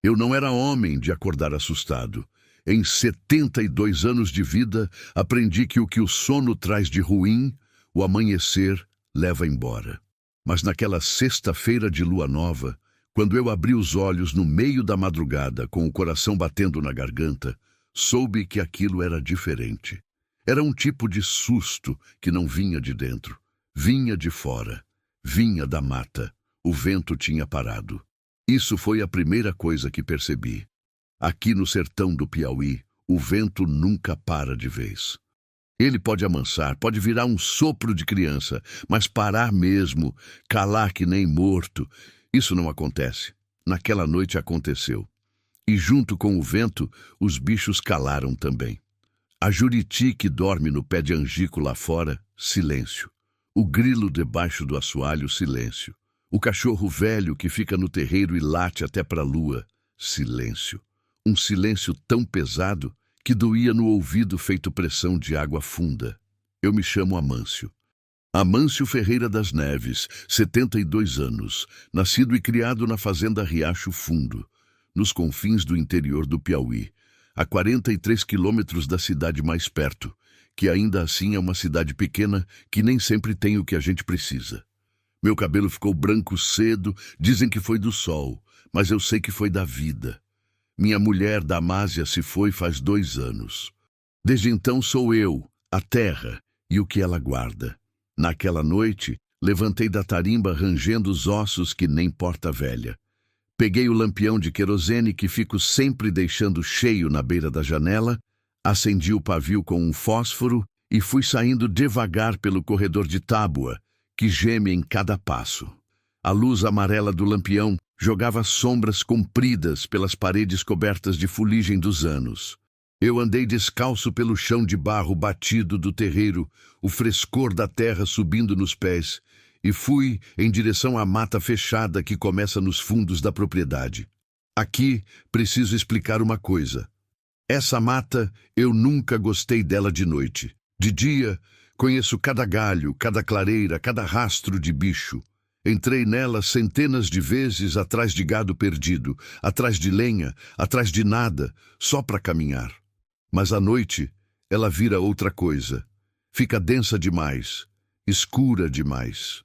Eu não era homem de acordar assustado. Em 72 anos de vida, aprendi que o sono traz de ruim, o amanhecer leva embora. Mas naquela sexta-feira de lua nova, quando eu abri os olhos no meio da madrugada, com o coração batendo na garganta, soube que aquilo era diferente. Era um tipo de susto que não vinha de dentro, vinha de fora, vinha da mata. O vento tinha parado. Isso foi a primeira coisa que percebi. Aqui no sertão do Piauí, o vento nunca para de vez. Ele pode amansar, pode virar um sopro de criança, mas parar mesmo, calar que nem morto, isso não acontece. Naquela noite aconteceu. E junto com o vento, os bichos calaram também. A juriti que dorme no pé de angico lá fora, silêncio. O grilo debaixo do assoalho, silêncio. O cachorro velho que fica no terreiro e late até para a lua, silêncio. Um silêncio tão pesado que doía no ouvido feito pressão de água funda. Eu me chamo Amâncio. Amâncio Ferreira das Neves, 72 anos, nascido e criado na fazenda Riacho Fundo, nos confins do interior do Piauí, a 43 quilômetros da cidade mais perto, que ainda assim é uma cidade pequena que nem sempre tem o que a gente precisa. Meu cabelo ficou branco cedo, dizem que foi do sol, mas eu sei que foi da vida. Minha mulher, Damásia, se foi faz 2 anos. Desde então sou eu, a terra e o que ela guarda. Naquela noite, levantei da tarimba rangendo os ossos que nem porta velha. Peguei o lampião de querosene que fico sempre deixando cheio na beira da janela, acendi o pavio com um fósforo e fui saindo devagar pelo corredor de tábua, que geme em cada passo. A luz amarela do lampião jogava sombras compridas pelas paredes cobertas de fuligem dos anos. Eu andei descalço pelo chão de barro batido do terreiro, o frescor da terra subindo nos pés, e fui em direção à mata fechada que começa nos fundos da propriedade. Aqui preciso explicar uma coisa. Essa mata, eu nunca gostei dela de noite. De dia, conheço cada galho, cada clareira, cada rastro de bicho. Entrei nela centenas de vezes atrás de gado perdido, atrás de lenha, atrás de nada, só para caminhar. Mas à noite, ela vira outra coisa. Fica densa demais, escura demais.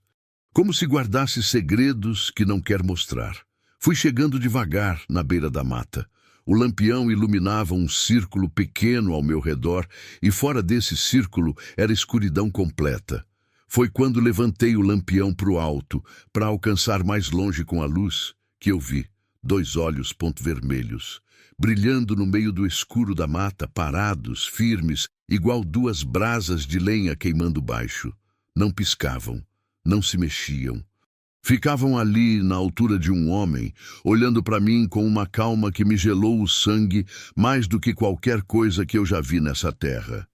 Como se guardasse segredos que não quer mostrar. Fui chegando devagar na beira da mata. O lampião iluminava um círculo pequeno ao meu redor e fora desse círculo era escuridão completa. Foi quando levantei o lampião para o alto, para alcançar mais longe com a luz, que eu vi 2 olhos vermelhos, brilhando no meio do escuro da mata, parados, firmes, igual 2 brasas de lenha queimando baixo. Não piscavam, não se mexiam. Ficavam ali na altura de um homem, olhando para mim com uma calma que me gelou o sangue mais do que qualquer coisa que eu já vi nessa terra.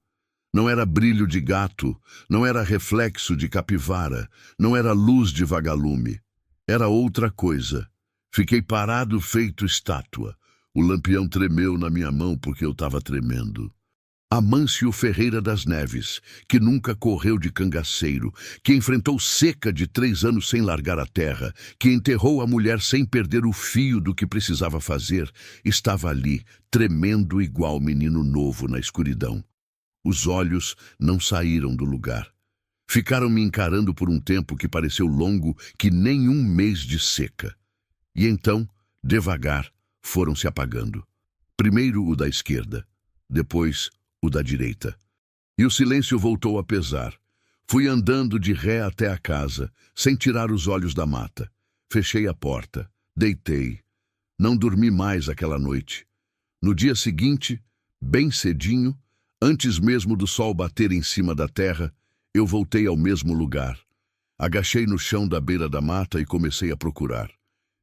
Não era brilho de gato, não era reflexo de capivara, não era luz de vagalume. Era outra coisa. Fiquei parado feito estátua. O lampião tremeu na minha mão porque eu estava tremendo. Amâncio Ferreira das Neves, que nunca correu de cangaceiro, que enfrentou seca de 3 anos sem largar a terra, que enterrou a mulher sem perder o fio do que precisava fazer, estava ali, tremendo igual menino novo na escuridão. Os olhos não saíram do lugar. Ficaram me encarando por um tempo que pareceu longo que nem 1 mês de seca. E então, devagar, foram se apagando. Primeiro o da esquerda, depois o da direita. E o silêncio voltou a pesar. Fui andando de ré até a casa, sem tirar os olhos da mata. Fechei a porta, deitei. Não dormi mais aquela noite. No dia seguinte, bem cedinho, antes mesmo do sol bater em cima da terra, eu voltei ao mesmo lugar. Agachei no chão da beira da mata e comecei a procurar.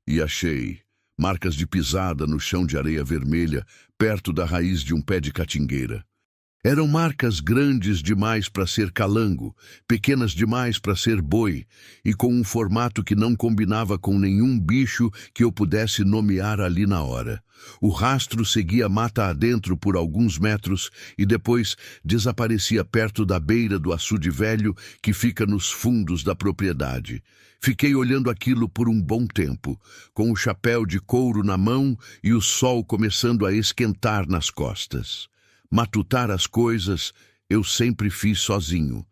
E achei marcas de pisada no chão de areia vermelha, perto da raiz de um pé de catingueira. Eram marcas grandes demais para ser calango, pequenas demais para ser boi, e com um formato que não combinava com nenhum bicho que eu pudesse nomear ali na hora. O rastro seguia mata adentro por alguns metros e depois desaparecia perto da beira do açude velho que fica nos fundos da propriedade. Fiquei olhando aquilo por um bom tempo, com o chapéu de couro na mão e o sol começando a esquentar nas costas. Matutar as coisas eu sempre fiz sozinho.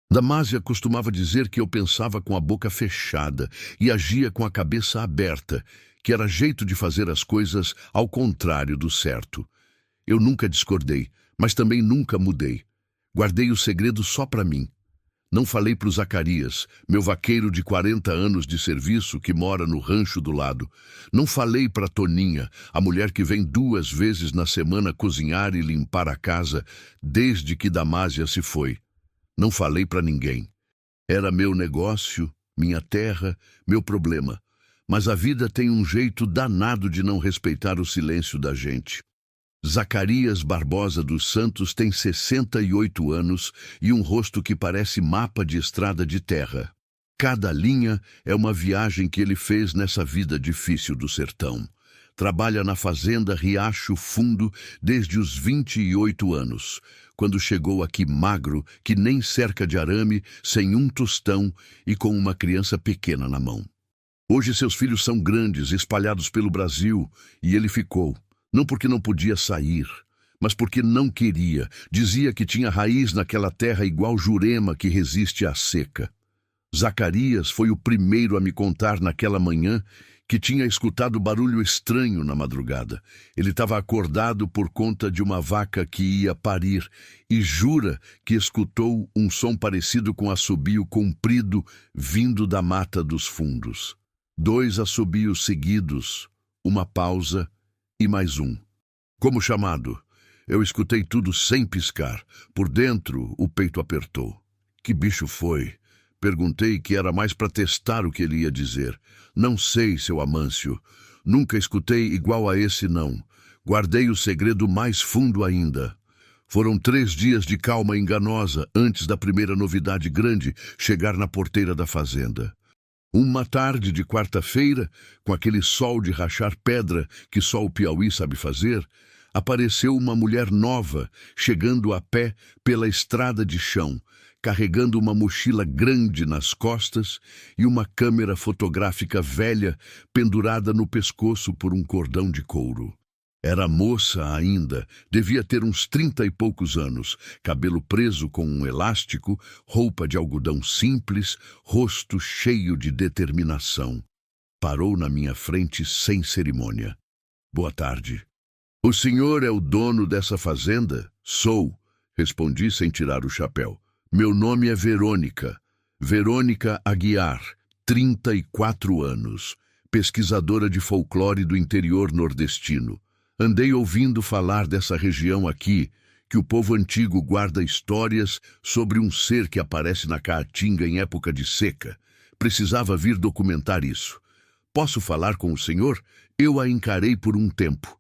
Damásia costumava dizer que eu pensava com a boca fechada e agia com a cabeça aberta, que era jeito de fazer as coisas ao contrário do certo. Eu nunca discordei, mas também nunca mudei. Guardei o segredo só para mim. Não falei para o Zacarias, meu vaqueiro de 40 anos de serviço que mora no rancho do lado. Não falei para Toninha, a mulher que vem 2 vezes na semana cozinhar e limpar a casa desde que Damásia se foi. Não falei para ninguém. Era meu negócio, minha terra, meu problema. Mas a vida tem um jeito danado de não respeitar o silêncio da gente. Zacarias Barbosa dos Santos tem 68 anos e um rosto que parece mapa de estrada de terra. Cada linha é uma viagem que ele fez nessa vida difícil do sertão. Trabalha na fazenda Riacho Fundo desde os 28 anos, quando chegou aqui magro, que nem cerca de arame, sem um tostão e com uma criança pequena na mão. Hoje seus filhos são grandes, espalhados pelo Brasil, e ele ficou. Não porque não podia sair, mas porque não queria. Dizia que tinha raiz naquela terra igual Jurema que resiste à seca. Zacarias foi o primeiro a me contar naquela manhã que tinha escutado barulho estranho na madrugada. Ele estava acordado por conta de uma vaca que ia parir e jura que escutou um som parecido com assobio comprido vindo da mata dos fundos. 2 assobios seguidos, uma pausa e mais um. Como chamado, eu escutei tudo sem piscar. Por dentro, o peito apertou. Que bicho foi? Perguntei, que era mais para testar o que ele ia dizer. Não sei, seu Amâncio. Nunca escutei igual a esse, não. Guardei o segredo mais fundo ainda. Foram 3 dias de calma enganosa antes da primeira novidade grande chegar na porteira da fazenda. Uma tarde de quarta-feira, com aquele sol de rachar pedra que só o Piauí sabe fazer, apareceu uma mulher nova, chegando a pé pela estrada de chão, carregando uma mochila grande nas costas e uma câmera fotográfica velha pendurada no pescoço por um cordão de couro. Era moça ainda, devia ter uns 30 e poucos anos, cabelo preso com um elástico, roupa de algodão simples, rosto cheio de determinação. Parou na minha frente sem cerimônia. Boa tarde. O senhor é o dono dessa fazenda? Sou, respondi sem tirar o chapéu. Meu nome é Verônica. Verônica Aguiar, 34 anos, pesquisadora de folclore do interior nordestino. Andei ouvindo falar dessa região aqui, que o povo antigo guarda histórias sobre um ser que aparece na Caatinga em época de seca. Precisava vir documentar isso. Posso falar com o senhor? Eu a encarei por um tempo.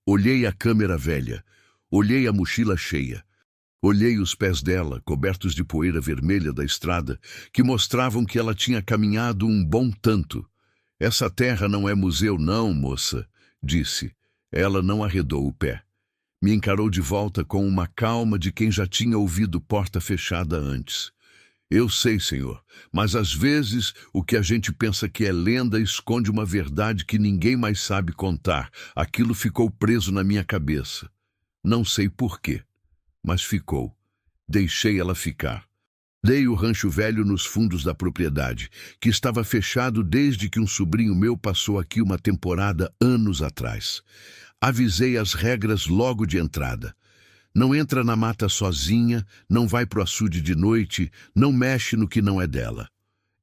Olhei a câmera velha. Olhei a mochila cheia. Olhei os pés dela, cobertos de poeira vermelha da estrada, que mostravam que ela tinha caminhado um bom tanto. Essa terra não é museu não, moça, disse. Ela não arredou o pé. Me encarou de volta com uma calma de quem já tinha ouvido porta fechada antes. Eu sei, senhor, mas às vezes o que a gente pensa que é lenda esconde uma verdade que ninguém mais sabe contar. Aquilo ficou preso na minha cabeça. Não sei por quê, mas ficou. Deixei ela ficar. Dei o rancho velho nos fundos da propriedade, que estava fechado desde que um sobrinho meu passou aqui uma temporada anos atrás. Avisei as regras logo de entrada. Não entra na mata sozinha, não vai pro açude de noite, não mexe no que não é dela.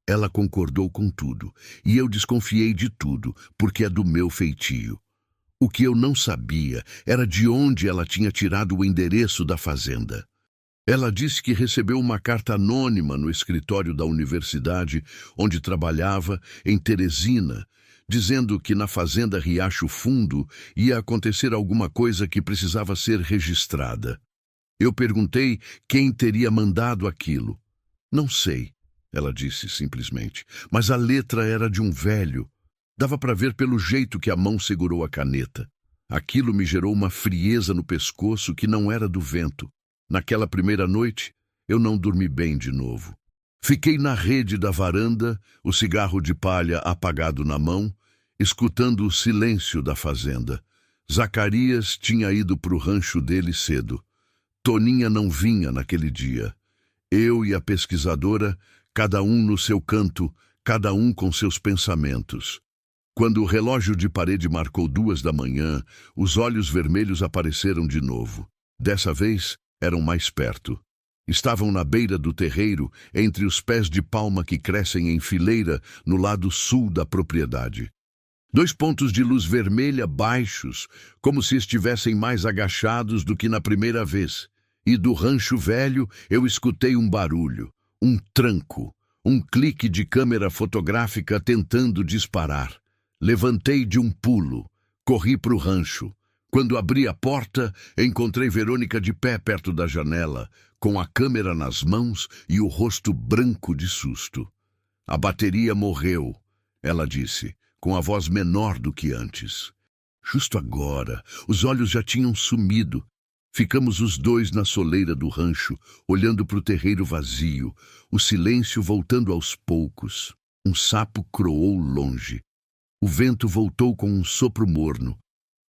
Ela concordou com tudo, e eu desconfiei de tudo, porque é do meu feitio. O que eu não sabia era de onde ela tinha tirado o endereço da fazenda. Ela disse que recebeu uma carta anônima no escritório da universidade onde trabalhava, em Teresina, dizendo que na fazenda Riacho Fundo ia acontecer alguma coisa que precisava ser registrada. Eu perguntei quem teria mandado aquilo. Não sei, ela disse simplesmente, mas a letra era de um velho. Dava para ver pelo jeito que a mão segurou a caneta. Aquilo me gerou uma frieza no pescoço que não era do vento. Naquela primeira noite, eu não dormi bem de novo. Fiquei na rede da varanda, o cigarro de palha apagado na mão, escutando o silêncio da fazenda. Zacarias tinha ido para o rancho dele cedo. Toninha não vinha naquele dia. Eu e a pesquisadora, cada um no seu canto, cada um com seus pensamentos. Quando o relógio de parede marcou 2 da manhã, os olhos vermelhos apareceram de novo. Dessa vez, eram mais perto. Estavam na beira do terreiro, entre os pés de palma que crescem em fileira no lado sul da propriedade. 2 pontos de luz vermelha baixos, como se estivessem mais agachados do que na primeira vez. E do rancho velho eu escutei um barulho, um tranco, um clique de câmera fotográfica tentando disparar. Levantei de um pulo, corri para o rancho. Quando abri a porta, encontrei Verônica de pé perto da janela, com a câmera nas mãos e o rosto branco de susto. A bateria morreu, ela disse, com a voz menor do que antes. Justo agora, os olhos já tinham sumido. Ficamos os dois na soleira do rancho, olhando para o terreiro vazio, o silêncio voltando aos poucos. Um sapo croou longe. O vento voltou com um sopro morno,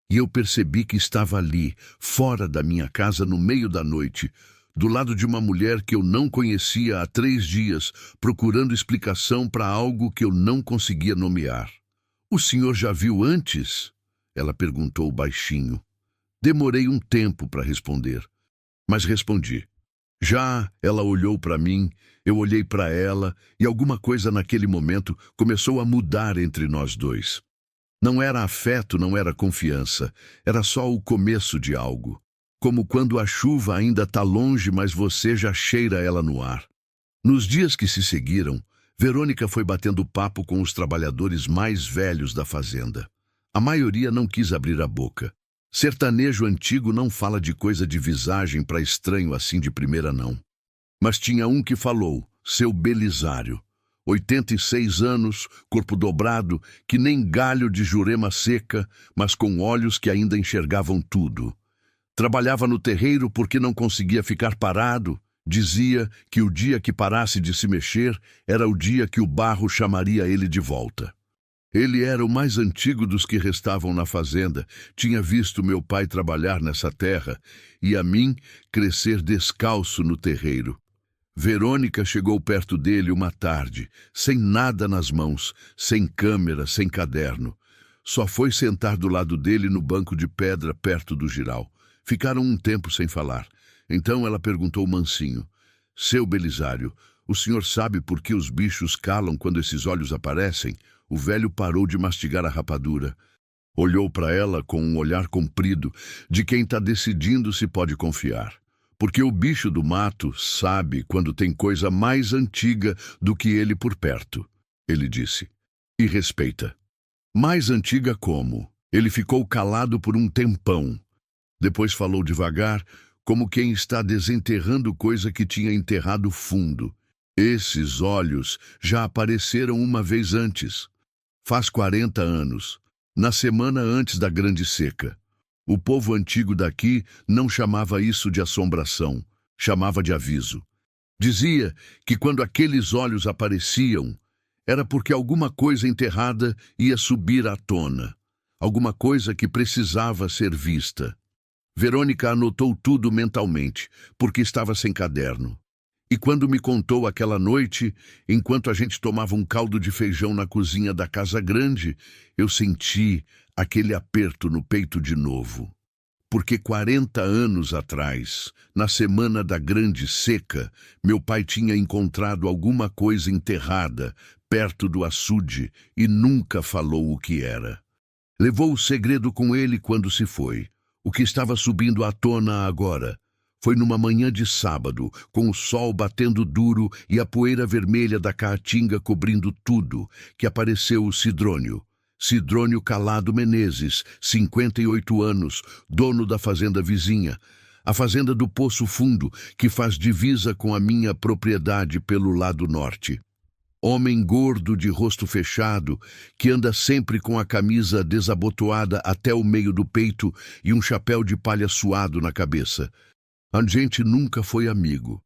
e eu percebi que estava ali, fora da minha casa no meio da noite, do lado de uma mulher que eu não conhecia há 3 dias, procurando explicação para algo que eu não conseguia nomear. "O senhor já viu antes?" Ela perguntou baixinho. Demorei um tempo para responder, mas respondi. Já ela olhou para mim, eu olhei para ela, e alguma coisa naquele momento começou a mudar entre nós dois. Não era afeto, não era confiança, era só o começo de algo. Como quando a chuva ainda está longe, mas você já cheira ela no ar. Nos dias que se seguiram, Verônica foi batendo papo com os trabalhadores mais velhos da fazenda. A maioria não quis abrir a boca. Sertanejo antigo não fala de coisa de visagem para estranho assim de primeira, não. Mas tinha um que falou, seu Belisário. 86 anos, corpo dobrado, que nem galho de jurema seca, mas com olhos que ainda enxergavam tudo. Trabalhava no terreiro porque não conseguia ficar parado. Dizia que o dia que parasse de se mexer era o dia que o barro chamaria ele de volta. Ele era o mais antigo dos que restavam na fazenda, tinha visto meu pai trabalhar nessa terra e a mim crescer descalço no terreiro. Verônica chegou perto dele uma tarde, sem nada nas mãos, sem câmera, sem caderno. Só foi sentar do lado dele no banco de pedra perto do giral. Ficaram um tempo sem falar. Então ela perguntou mansinho, seu Belisário, o senhor sabe por que os bichos calam quando esses olhos aparecem? O velho parou de mastigar a rapadura. Olhou para ela com um olhar comprido, de quem está decidindo se pode confiar. Porque o bicho do mato sabe quando tem coisa mais antiga do que ele por perto, ele disse. E respeita. Mais antiga como? Ele ficou calado por um tempão. Depois falou devagar, como quem está desenterrando coisa que tinha enterrado fundo. Esses olhos já apareceram uma vez antes. Faz 40 anos, na semana antes da grande seca. O povo antigo daqui não chamava isso de assombração, chamava de aviso. Dizia que quando aqueles olhos apareciam, era porque alguma coisa enterrada ia subir à tona, alguma coisa que precisava ser vista. Verônica anotou tudo mentalmente, porque estava sem caderno. E quando me contou aquela noite, enquanto a gente tomava um caldo de feijão na cozinha da casa grande, eu senti aquele aperto no peito de novo. Porque 40 anos atrás, na semana da grande seca, meu pai tinha encontrado alguma coisa enterrada perto do açude e nunca falou o que era. Levou o segredo com ele quando se foi. O que estava subindo à tona agora foi numa manhã de sábado, com o sol batendo duro e a poeira vermelha da caatinga cobrindo tudo, que apareceu o Sidrônio. Sidrônio Calado Menezes, 58 anos, dono da fazenda vizinha. A fazenda do Poço Fundo, que faz divisa com a minha propriedade pelo lado norte. Homem gordo de rosto fechado, que anda sempre com a camisa desabotoada até o meio do peito e um chapéu de palha suado na cabeça. A gente nunca foi amigo.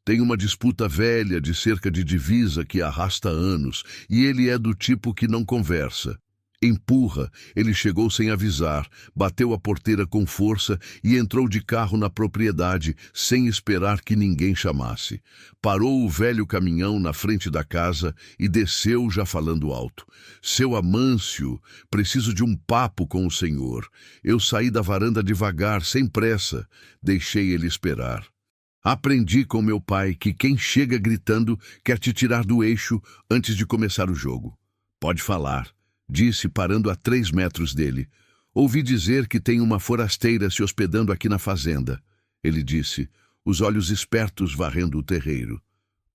Tem uma disputa velha de cerca de divisa que arrasta anos, e ele é do tipo que não conversa. Empurra, ele chegou sem avisar, bateu a porteira com força e entrou de carro na propriedade, sem esperar que ninguém chamasse. Parou o velho caminhão na frente da casa e desceu já falando alto. Seu Amâncio, preciso de um papo com o senhor. Eu saí da varanda devagar, sem pressa. Deixei ele esperar. Aprendi com meu pai que quem chega gritando quer te tirar do eixo antes de começar o jogo. Pode falar, disse parando a 3 metros dele. Ouvi dizer que tem uma forasteira se hospedando aqui na fazenda. Ele disse, os olhos espertos varrendo o terreiro.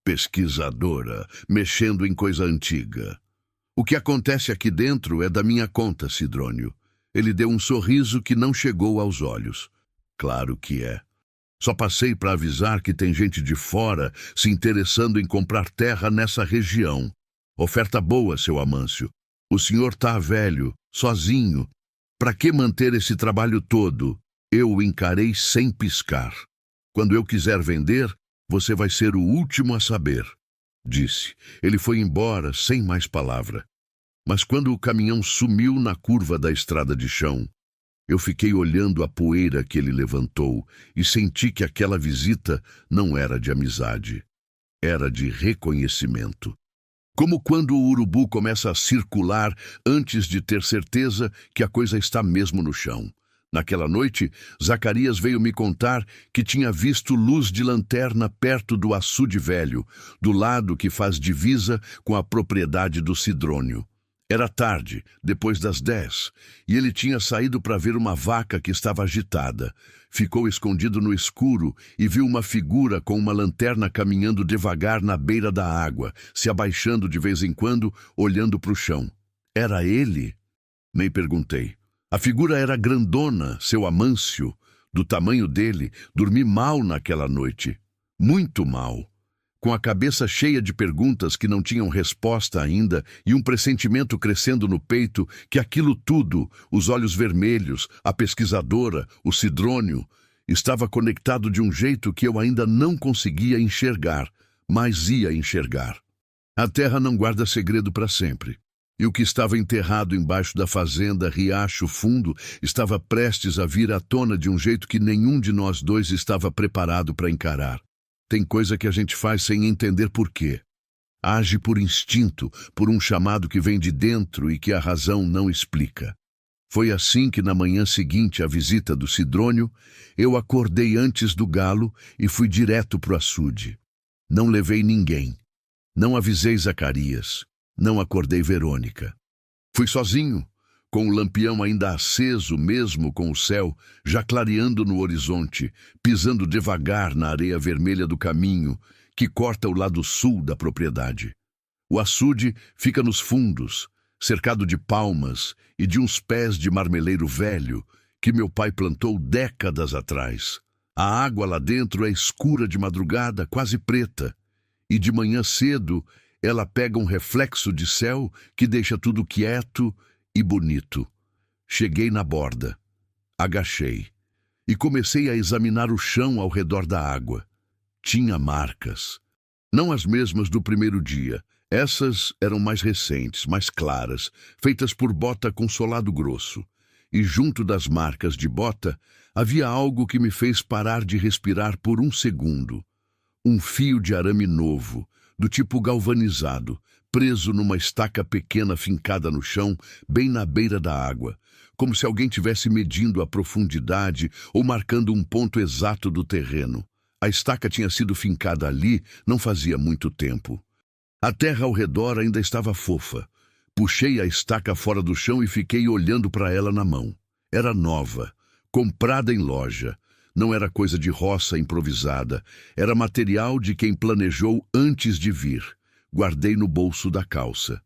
Pesquisadora, mexendo em coisa antiga. O que acontece aqui dentro é da minha conta, Sidrônio. Ele deu um sorriso que não chegou aos olhos. Claro que é. Só passei para avisar que tem gente de fora se interessando em comprar terra nessa região. Oferta boa, seu Amâncio. O senhor tá velho, sozinho. Para que manter esse trabalho todo? Eu o encarei sem piscar. Quando eu quiser vender, você vai ser o último a saber, disse. Ele foi embora sem mais palavra. Mas quando o caminhão sumiu na curva da estrada de chão, eu fiquei olhando a poeira que ele levantou e senti que aquela visita não era de amizade, era de reconhecimento. Como quando o urubu começa a circular antes de ter certeza que a coisa está mesmo no chão. Naquela noite, Zacarias veio me contar que tinha visto luz de lanterna perto do açude velho, do lado que faz divisa com a propriedade do Sidrônio. Era tarde, depois das 10, e ele tinha saído para ver uma vaca que estava agitada. Ficou escondido no escuro e viu uma figura com uma lanterna caminhando devagar na beira da água, se abaixando de vez em quando, olhando para o chão. Era ele? Nem perguntei. A figura era grandona, seu Amâncio. Do tamanho dele, dormi mal naquela noite. Muito mal. Com a cabeça cheia de perguntas que não tinham resposta ainda e um pressentimento crescendo no peito que aquilo tudo, os olhos vermelhos, a pesquisadora, o Sidrônio, estava conectado de um jeito que eu ainda não conseguia enxergar, mas ia enxergar. A terra não guarda segredo para sempre. E o que estava enterrado embaixo da fazenda Riacho Fundo estava prestes a vir à tona de um jeito que nenhum de nós dois estava preparado para encarar. Tem coisa que a gente faz sem entender por quê. Age por instinto, por um chamado que vem de dentro e que a razão não explica. Foi assim que na manhã seguinte à visita do Sidrônio, eu acordei antes do galo e fui direto pro açude. Não levei ninguém. Não avisei Zacarias. Não acordei Verônica. Fui sozinho, com o lampião ainda aceso mesmo com o céu, já clareando no horizonte, pisando devagar na areia vermelha do caminho que corta o lado sul da propriedade. O açude fica nos fundos, cercado de palmas e de uns pés de marmeleiro velho que meu pai plantou décadas atrás. A água lá dentro é escura de madrugada, quase preta, e de manhã cedo ela pega um reflexo de céu que deixa tudo quieto e bonito. Cheguei na borda, agachei e comecei a examinar o chão ao redor da água. Tinha marcas. Não as mesmas do primeiro dia. Essas eram mais recentes, mais claras, feitas por Bota com solado grosso. E junto das marcas de Bota havia algo que me fez parar de respirar por um segundo. Um fio de arame novo, do tipo galvanizado, preso numa estaca pequena fincada no chão, bem na beira da água, como se alguém tivesse medindo a profundidade ou marcando um ponto exato do terreno. A estaca tinha sido fincada ali não fazia muito tempo. A terra ao redor ainda estava fofa. Puxei a estaca fora do chão e fiquei olhando para ela na mão. Era nova, comprada em loja. Não era coisa de roça improvisada. Era material de quem planejou antes de vir. Guardei no bolso da calça.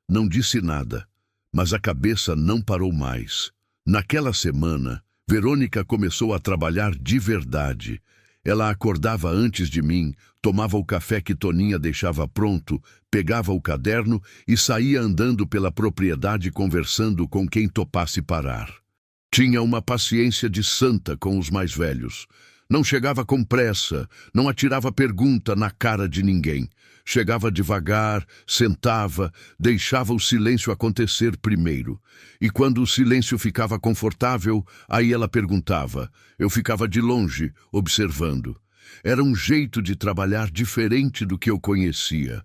Não disse nada, mas a cabeça não parou mais. Naquela semana, Verônica começou a trabalhar de verdade. Ela acordava antes de mim, tomava o café que Toninha deixava pronto, pegava o caderno e saía andando pela propriedade conversando com quem topasse parar. Tinha uma paciência de santa com os mais velhos. Não chegava com pressa, não atirava pergunta na cara de ninguém. Chegava devagar, sentava, deixava o silêncio acontecer primeiro. E quando o silêncio ficava confortável, aí ela perguntava. Eu ficava de longe, observando. Era um jeito de trabalhar diferente do que eu conhecia.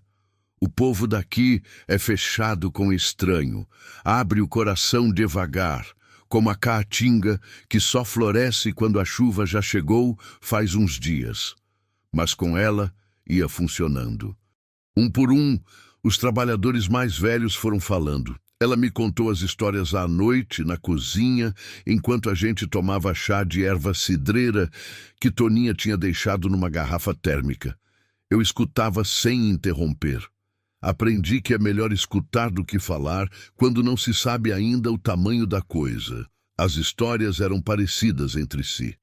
O povo daqui é fechado com estranho, abre o coração devagar, como a caatinga que só floresce quando a chuva já chegou faz uns dias. Mas com ela ia funcionando. Um por um, os trabalhadores mais velhos foram falando. Ela me contou as histórias à noite, na cozinha, enquanto a gente tomava chá de erva cidreira que Toninha tinha deixado numa garrafa térmica. Eu escutava sem interromper. Aprendi que é melhor escutar do que falar quando não se sabe ainda o tamanho da coisa. As histórias eram parecidas entre si.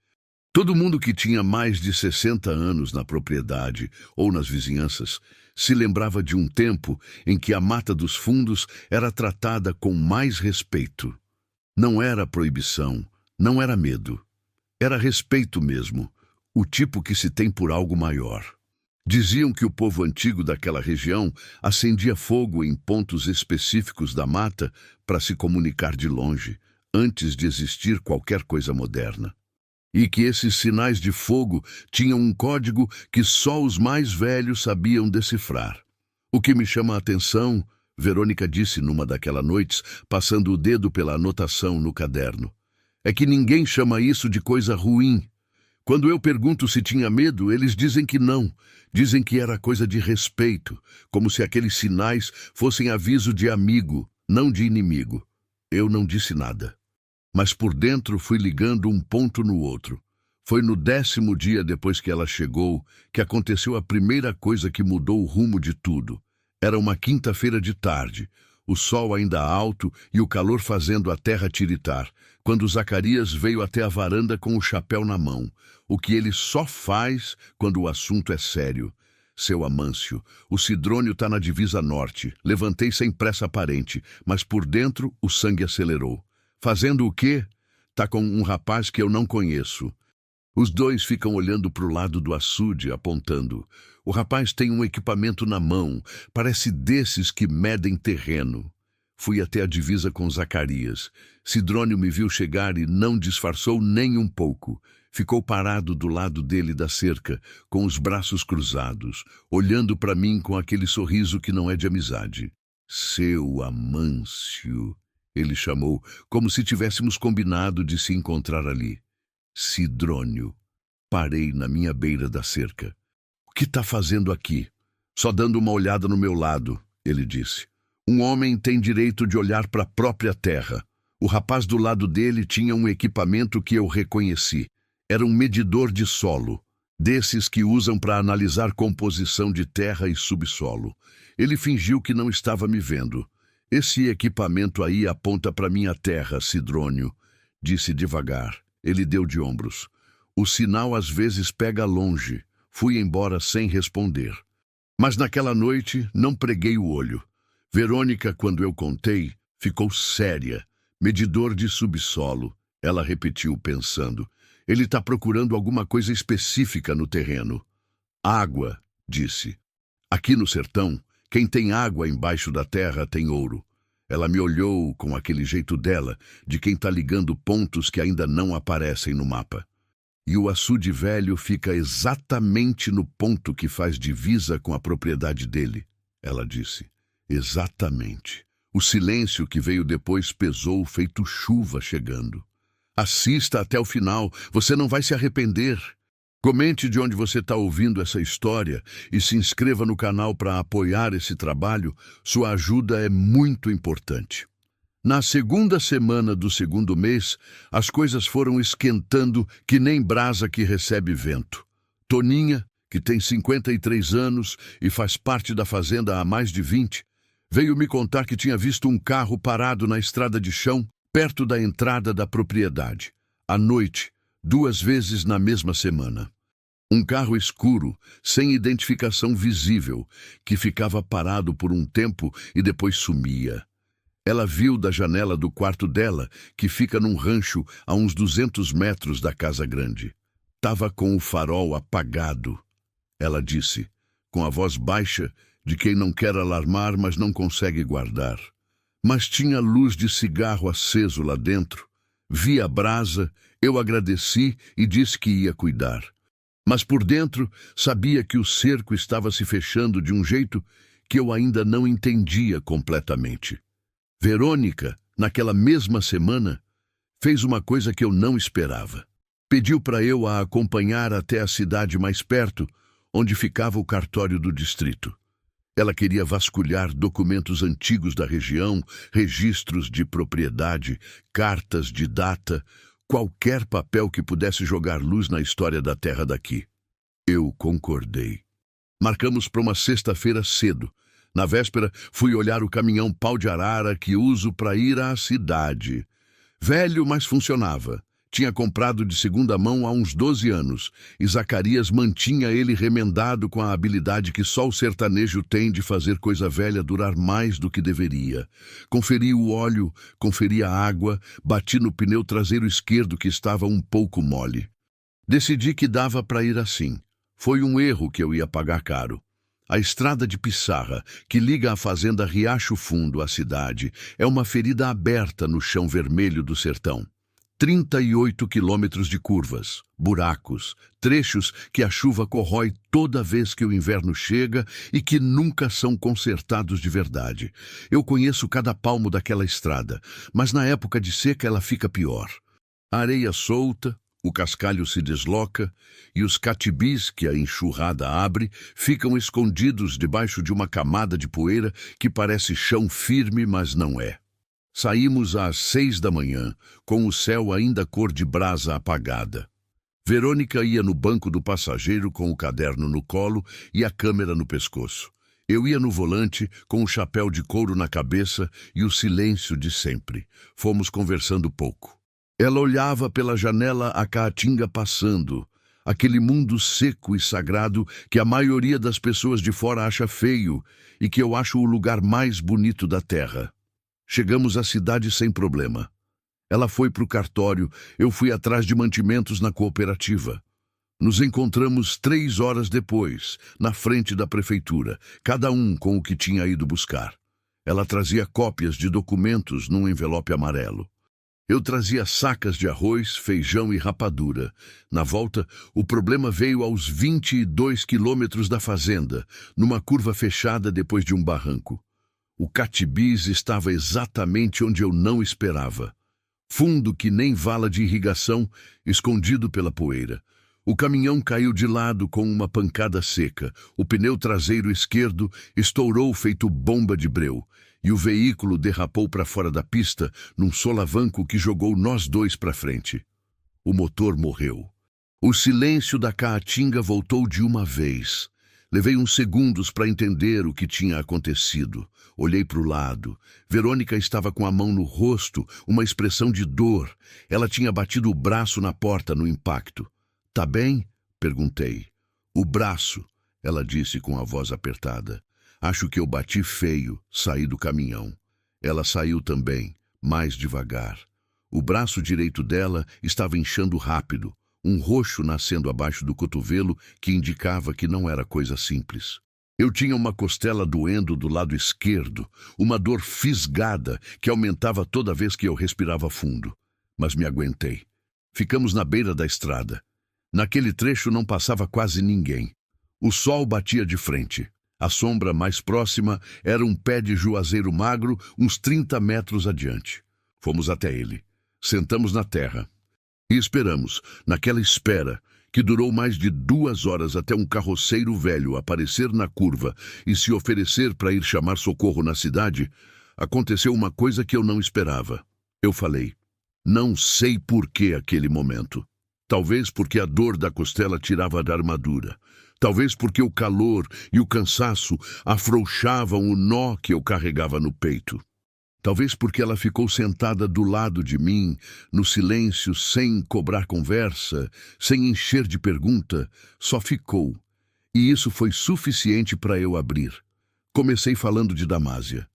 Todo mundo que tinha mais de 60 anos na propriedade ou nas vizinhanças se lembrava de um tempo em que a Mata dos Fundos era tratada com mais respeito. Não era proibição, não era medo. Era respeito mesmo, o tipo que se tem por algo maior. Diziam que o povo antigo daquela região acendia fogo em pontos específicos da mata para se comunicar de longe, antes de existir qualquer coisa moderna. E que esses sinais de fogo tinham um código que só os mais velhos sabiam decifrar. O que me chama a atenção, Verônica disse numa daquelas noites, passando o dedo pela anotação no caderno, é que ninguém chama isso de coisa ruim. Quando eu pergunto se tinha medo, eles dizem que não. Dizem que era coisa de respeito, como se aqueles sinais fossem aviso de amigo, não de inimigo. Eu não disse nada. Mas por dentro fui ligando um ponto no outro. Foi no 10º dia depois que ela chegou que aconteceu a primeira coisa que mudou o rumo de tudo. Era uma quinta-feira de tarde, o sol ainda alto e o calor fazendo a terra tiritar, quando Zacarias veio até a varanda com o chapéu na mão, o que ele só faz quando o assunto é sério. Seu Amâncio, o Sidrônio tá na divisa norte. Levantei sem pressa aparente, mas por dentro o sangue acelerou. Fazendo o quê? Tá com um rapaz que eu não conheço. Os dois ficam olhando para o lado do açude, apontando. O rapaz tem um equipamento na mão, parece desses que medem terreno. Fui até a divisa com Zacarias. Sidrônio me viu chegar e não disfarçou nem um pouco. Ficou parado do lado dele da cerca, com os braços cruzados, olhando para mim com aquele sorriso que não é de amizade. Seu Amâncio, ele chamou, como se tivéssemos combinado de se encontrar ali. Sidrônio. Parei na minha beira da cerca. O que está fazendo aqui? Só dando uma olhada no meu lado, ele disse. Um homem tem direito de olhar para a própria terra. O rapaz do lado dele tinha um equipamento que eu reconheci. Era um medidor de solo, desses que usam para analisar composição de terra e subsolo. Ele fingiu que não estava me vendo. Esse equipamento aí aponta para minha terra, Sidrônio, disse devagar. Ele deu de ombros. O sinal às vezes pega longe. Fui embora sem responder. Mas naquela noite não preguei o olho. Verônica, quando eu contei, ficou séria. Medidor de subsolo. Ela repetiu, pensando. Ele está procurando alguma coisa específica no terreno. Água, disse. Aqui no sertão, quem tem água embaixo da terra tem ouro. Ela me olhou com aquele jeito dela, de quem está ligando pontos que ainda não aparecem no mapa. E o açude velho fica exatamente no ponto que faz divisa com a propriedade dele, ela disse. Exatamente. O silêncio que veio depois pesou feito chuva chegando. Assista até o final, você não vai se arrepender. Comente de onde você está ouvindo essa história e se inscreva no canal para apoiar esse trabalho. Sua ajuda é muito importante. Na segunda semana do segundo mês, as coisas foram esquentando que nem brasa que recebe vento. Toninha, que tem 53 anos e faz parte da fazenda há mais de 20, veio me contar que tinha visto um carro parado na estrada de chão, perto da entrada da propriedade. À noite, 2 vezes na mesma semana. Um carro escuro, sem identificação visível, que ficava parado por um tempo e depois sumia. Ela viu da janela do quarto dela, que fica num rancho a uns 200 metros da casa grande. Tava com o farol apagado. Ela disse, com a voz baixa de quem não quer alarmar, mas não consegue guardar. Mas tinha luz de cigarro aceso lá dentro. Vi a brasa, eu agradeci e disse que ia cuidar. Mas por dentro sabia que o cerco estava se fechando de um jeito que eu ainda não entendia completamente. Verônica, naquela mesma semana, fez uma coisa que eu não esperava. Pediu para eu a acompanhar até a cidade mais perto, onde ficava o cartório do distrito. Ela queria vasculhar documentos antigos da região, registros de propriedade, cartas de data, qualquer papel que pudesse jogar luz na história da terra daqui. Eu concordei. Marcamos para uma sexta-feira cedo. Na véspera, fui olhar o caminhão pau de arara que uso para ir à cidade. Velho, mas funcionava. Tinha comprado de segunda mão há uns 12 anos, e Zacarias mantinha ele remendado com a habilidade que só o sertanejo tem de fazer coisa velha durar mais do que deveria. Conferi o óleo, conferi a água, bati no pneu traseiro esquerdo que estava um pouco mole. Decidi que dava para ir assim. Foi um erro que eu ia pagar caro. A estrada de Pissarra, que liga a fazenda Riacho Fundo à cidade, é uma ferida aberta no chão vermelho do sertão. 38 quilômetros de curvas, buracos, trechos que a chuva corrói toda vez que o inverno chega e que nunca são consertados de verdade. Eu conheço cada palmo daquela estrada, mas na época de seca ela fica pior. A areia solta, o cascalho se desloca e os catibis que a enxurrada abre ficam escondidos debaixo de uma camada de poeira que parece chão firme, mas não é. Saímos às 6 da manhã, com o céu ainda cor de brasa apagada. Verônica ia no banco do passageiro com o caderno no colo e a câmera no pescoço. Eu ia no volante, com o chapéu de couro na cabeça e o silêncio de sempre. Fomos conversando pouco. Ela olhava pela janela a caatinga passando, aquele mundo seco e sagrado que a maioria das pessoas de fora acha feio e que eu acho o lugar mais bonito da terra. Chegamos à cidade sem problema. Ela foi para o cartório, eu fui atrás de mantimentos na cooperativa. Nos encontramos 3 horas depois, na frente da prefeitura, cada um com o que tinha ido buscar. Ela trazia cópias de documentos num envelope amarelo. Eu trazia sacas de arroz, feijão e rapadura. Na volta, o problema veio aos 22 quilômetros da fazenda, numa curva fechada depois de um barranco. O catibis estava exatamente onde eu não esperava. Fundo que nem vala de irrigação, escondido pela poeira. O caminhão caiu de lado com uma pancada seca. O pneu traseiro esquerdo estourou feito bomba de breu. E o veículo derrapou para fora da pista num solavanco que jogou nós dois para frente. O motor morreu. O silêncio da caatinga voltou de uma vez. Levei uns segundos para entender o que tinha acontecido. Olhei para o lado. Verônica estava com a mão no rosto, uma expressão de dor. Ela tinha batido o braço na porta no impacto. "Tá bem?" perguntei. "O braço", ela disse com a voz apertada. "Acho que eu bati feio, saí do caminhão." Ela saiu também, mais devagar. O braço direito dela estava inchando rápido, um roxo nascendo abaixo do cotovelo que indicava que não era coisa simples. Eu tinha uma costela doendo do lado esquerdo, uma dor fisgada que aumentava toda vez que eu respirava fundo. Mas me aguentei. Ficamos na beira da estrada. Naquele trecho não passava quase ninguém. O sol batia de frente. A sombra mais próxima era um pé de juazeiro magro, uns 30 metros adiante. Fomos até ele. Sentamos na terra. E esperamos, naquela espera, que durou mais de 2 horas até um carroceiro velho aparecer na curva e se oferecer para ir chamar socorro na cidade, aconteceu uma coisa que eu não esperava. Eu falei, não sei por que aquele momento. Talvez porque a dor da costela tirava da armadura. Talvez porque o calor e o cansaço afrouxavam o nó que eu carregava no peito. Talvez porque ela ficou sentada do lado de mim, no silêncio, sem cobrar conversa, sem encher de pergunta, só ficou. E isso foi suficiente para eu abrir. Comecei falando de Damásia,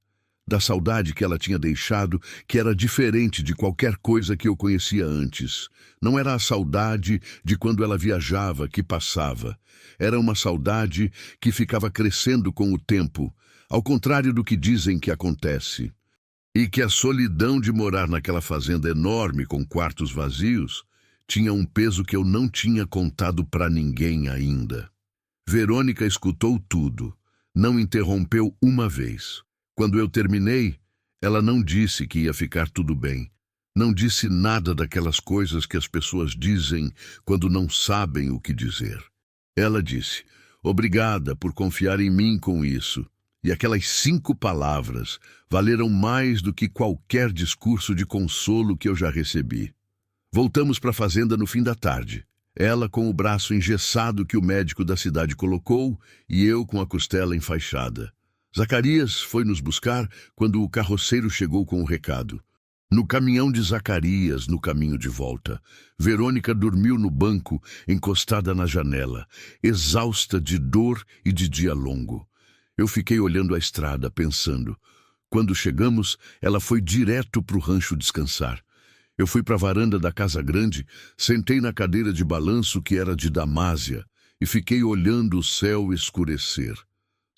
da saudade que ela tinha deixado, que era diferente de qualquer coisa que eu conhecia antes. Não era a saudade de quando ela viajava, que passava. Era uma saudade que ficava crescendo com o tempo, ao contrário do que dizem que acontece. E que a solidão de morar naquela fazenda enorme com quartos vazios tinha um peso que eu não tinha contado para ninguém ainda. Verônica escutou tudo, não interrompeu uma vez. Quando eu terminei, ela não disse que ia ficar tudo bem. Não disse nada daquelas coisas que as pessoas dizem quando não sabem o que dizer. Ela disse, obrigada por confiar em mim com isso. E aquelas 5 palavras valeram mais do que qualquer discurso de consolo que eu já recebi. Voltamos para a fazenda no fim da tarde. Ela com o braço engessado que o médico da cidade colocou e eu com a costela enfaixada. Zacarias foi nos buscar quando o carroceiro chegou com o recado. No caminhão de Zacarias, no caminho de volta, Verônica dormiu no banco, encostada na janela, exausta de dor e de dia longo. Eu fiquei olhando a estrada, pensando. Quando chegamos, ela foi direto para o rancho descansar. Eu fui para a varanda da casa grande, sentei na cadeira de balanço que era de Damásia e fiquei olhando o céu escurecer.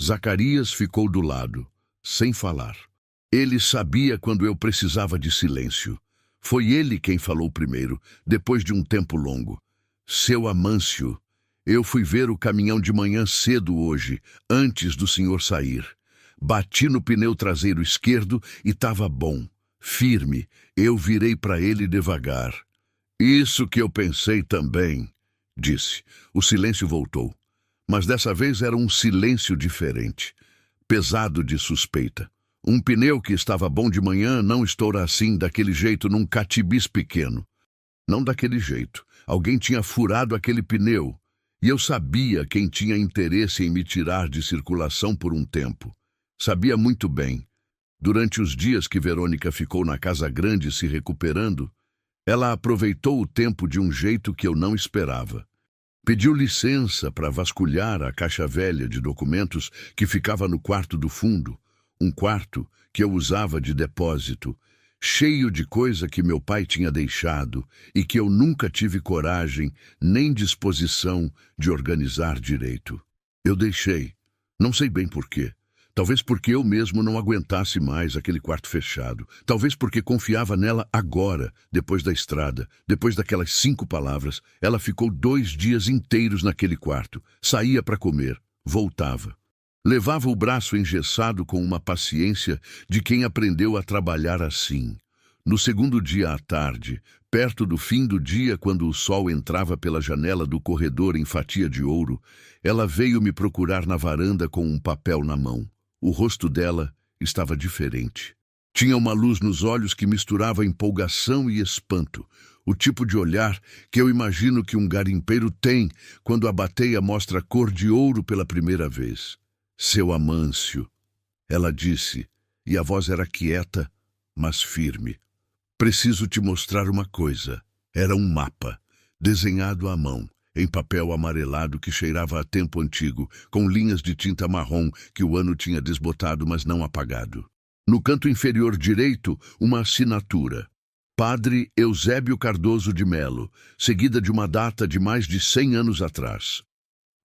Zacarias ficou do lado, sem falar. Ele sabia quando eu precisava de silêncio. Foi ele quem falou primeiro, depois de um tempo longo. Seu Amâncio, eu fui ver o caminhão de manhã cedo hoje, antes do senhor sair. Bati no pneu traseiro esquerdo e estava bom, firme. Eu virei para ele devagar. Isso que eu pensei também, disse. O silêncio voltou. Mas dessa vez era um silêncio diferente, pesado de suspeita. Um pneu que estava bom de manhã não estoura assim, daquele jeito, num catibis pequeno. Não daquele jeito. Alguém tinha furado aquele pneu. E eu sabia quem tinha interesse em me tirar de circulação por um tempo. Sabia muito bem. Durante os dias que Verônica ficou na casa grande se recuperando, ela aproveitou o tempo de um jeito que eu não esperava. Pediu licença para vasculhar a caixa velha de documentos que ficava no quarto do fundo, um quarto que eu usava de depósito, cheio de coisa que meu pai tinha deixado e que eu nunca tive coragem nem disposição de organizar direito. Eu deixei, não sei bem por quê. Talvez porque eu mesmo não aguentasse mais aquele quarto fechado. Talvez porque confiava nela agora, depois da estrada, depois daquelas 5 palavras. Ela ficou 2 dias inteiros naquele quarto. Saía para comer, voltava. Levava o braço engessado com uma paciência de quem aprendeu a trabalhar assim. No segundo dia à tarde, perto do fim do dia, quando o sol entrava pela janela do corredor em fatia de ouro, ela veio me procurar na varanda com um papel na mão. O rosto dela estava diferente. Tinha uma luz nos olhos que misturava empolgação e espanto, o tipo de olhar que eu imagino que um garimpeiro tem quando a bateia mostra cor de ouro pela primeira vez. Seu Amâncio, ela disse, e a voz era quieta, mas firme. Preciso te mostrar uma coisa. Era um mapa, desenhado à mão, em papel amarelado que cheirava a tempo antigo, com linhas de tinta marrom que o ano tinha desbotado, mas não apagado. No canto inferior direito, uma assinatura. Padre Eusébio Cardoso de Melo, seguida de uma data de mais de 100 anos atrás.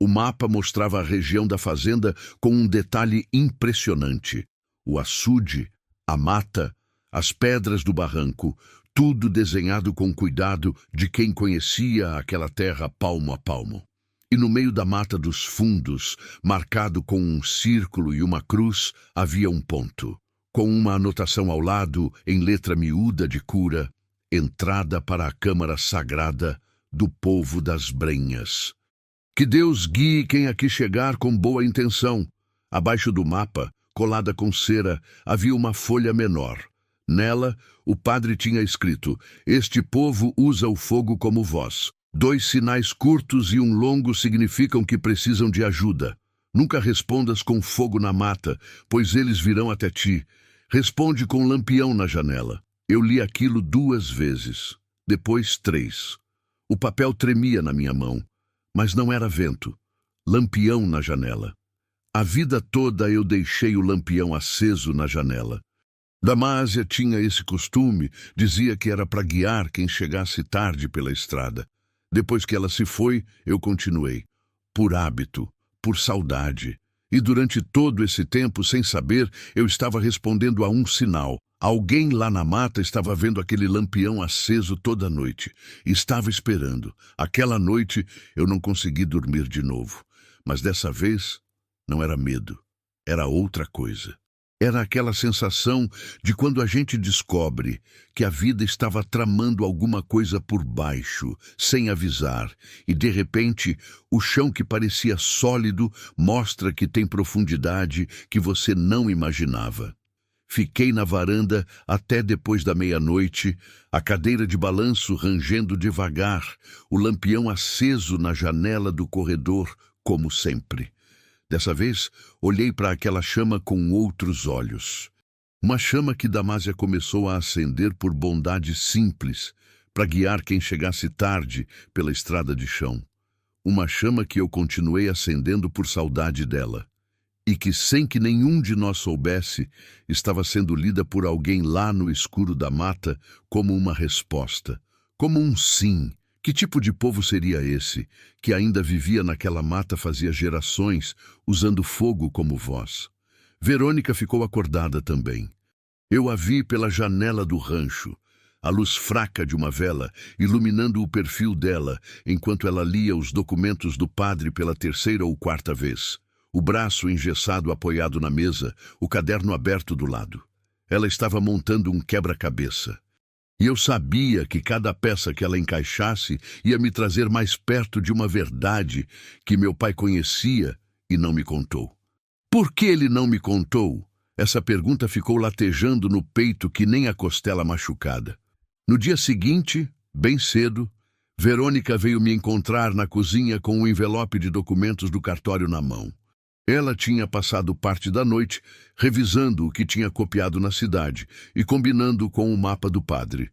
O mapa mostrava a região da fazenda com um detalhe impressionante. O açude, a mata, as pedras do barranco, tudo desenhado com cuidado de quem conhecia aquela terra palmo a palmo. E no meio da mata dos fundos, marcado com um círculo e uma cruz, havia um ponto, com uma anotação ao lado, em letra miúda de cura, entrada para a câmara sagrada do povo das Brenhas. Que Deus guie quem aqui chegar com boa intenção. Abaixo do mapa, colada com cera, havia uma folha menor. Nela, o padre tinha escrito: este povo usa o fogo como voz. 2 sinais curtos e um longo significam que precisam de ajuda. Nunca respondas com fogo na mata, pois eles virão até ti. Responde com lampião na janela. Eu li aquilo 2 vezes, depois 3. O papel tremia na minha mão, mas não era vento. Lampião na janela. A vida toda eu deixei o lampião aceso na janela. Damásia tinha esse costume, dizia que era para guiar quem chegasse tarde pela estrada. Depois que ela se foi, eu continuei. Por hábito, por saudade. E durante todo esse tempo, sem saber, eu estava respondendo a um sinal. Alguém lá na mata estava vendo aquele lampião aceso toda noite. Estava esperando. Aquela noite eu não consegui dormir de novo. Mas dessa vez não era medo, era outra coisa. Era aquela sensação de quando a gente descobre que a vida estava tramando alguma coisa por baixo, sem avisar, e de repente o chão que parecia sólido mostra que tem profundidade que você não imaginava. Fiquei na varanda até depois da meia-noite, a cadeira de balanço rangendo devagar, o lampião aceso na janela do corredor, como sempre. Dessa vez, olhei para aquela chama com outros olhos. Uma chama que Damásia começou a acender por bondade simples, para guiar quem chegasse tarde pela estrada de chão. Uma chama que eu continuei acendendo por saudade dela. E que, sem que nenhum de nós soubesse, estava sendo lida por alguém lá no escuro da mata como uma resposta, como um sim. Que tipo de povo seria esse, que ainda vivia naquela mata fazia gerações, usando fogo como voz? Verônica ficou acordada também. Eu a vi pela janela do rancho, a luz fraca de uma vela iluminando o perfil dela, enquanto ela lia os documentos do padre pela 3ª ou 4ª vez. O braço engessado apoiado na mesa, o caderno aberto do lado. Ela estava montando um quebra-cabeça. E eu sabia que cada peça que ela encaixasse ia me trazer mais perto de uma verdade que meu pai conhecia e não me contou. Por que ele não me contou? Essa pergunta ficou latejando no peito que nem a costela machucada. No dia seguinte, bem cedo, Verônica veio me encontrar na cozinha com um envelope de documentos do cartório na mão. Ela tinha passado parte da noite revisando o que tinha copiado na cidade e combinando com o mapa do padre.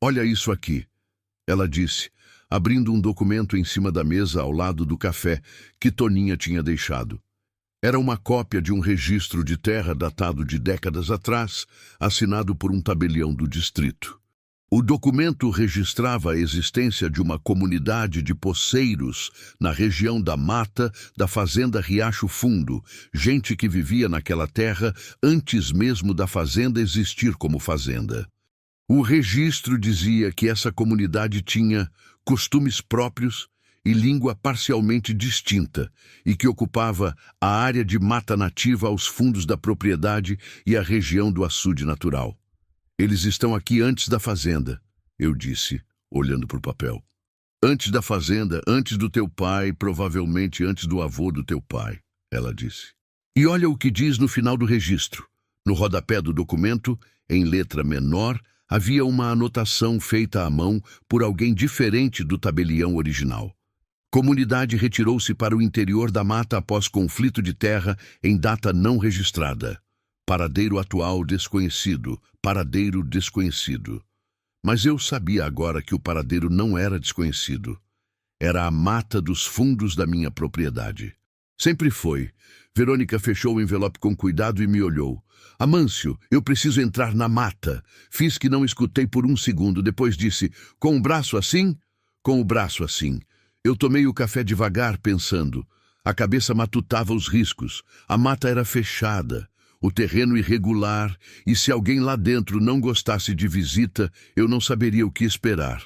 Olha isso aqui, ela disse, abrindo um documento em cima da mesa ao lado do café que Toninha tinha deixado. Era uma cópia de um registro de terra datado de décadas atrás, assinado por um tabelião do distrito. O documento registrava a existência de uma comunidade de poceiros na região da mata da fazenda Riacho Fundo, gente que vivia naquela terra antes mesmo da fazenda existir como fazenda. O registro dizia que essa comunidade tinha costumes próprios e língua parcialmente distinta, e que ocupava a área de mata nativa aos fundos da propriedade e a região do açude natural. Eles estão aqui antes da fazenda, eu disse, olhando para o papel. Antes da fazenda, antes do teu pai, provavelmente antes do avô do teu pai, ela disse. E olha o que diz no final do registro. No rodapé do documento, em letra menor, havia uma anotação feita à mão por alguém diferente do tabelião original. Comunidade retirou-se para o interior da mata após conflito de terra em data não registrada. Paradeiro atual desconhecido, paradeiro desconhecido. Mas eu sabia agora que o paradeiro não era desconhecido. Era a mata dos fundos da minha propriedade. Sempre foi. Verônica fechou o envelope com cuidado e me olhou. Amâncio, eu preciso entrar na mata. Fiz que não escutei por um segundo, depois disse, com o braço assim? Com o braço assim. Eu tomei o café devagar, pensando. A cabeça matutava os riscos. A mata era fechada. O terreno irregular, e se alguém lá dentro não gostasse de visita, eu não saberia o que esperar.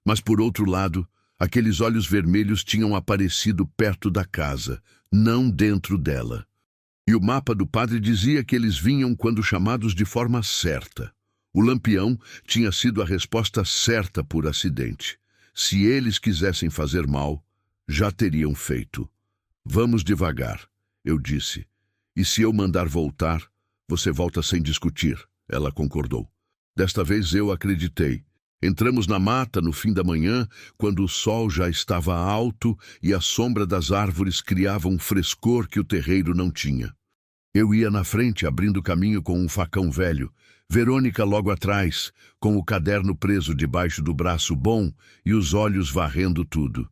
Mas, por outro lado, aqueles olhos vermelhos tinham aparecido perto da casa, não dentro dela. E o mapa do padre dizia que eles vinham quando chamados de forma certa. O lampião tinha sido a resposta certa por acidente. Se eles quisessem fazer mal, já teriam feito. Vamos devagar, eu disse. E se eu mandar voltar, você volta sem discutir, ela concordou. Desta vez eu acreditei. Entramos na mata no fim da manhã, quando o sol já estava alto e a sombra das árvores criava um frescor que o terreiro não tinha. Eu ia na frente, abrindo caminho com um facão velho. Verônica logo atrás, com o caderno preso debaixo do braço bom e os olhos varrendo tudo.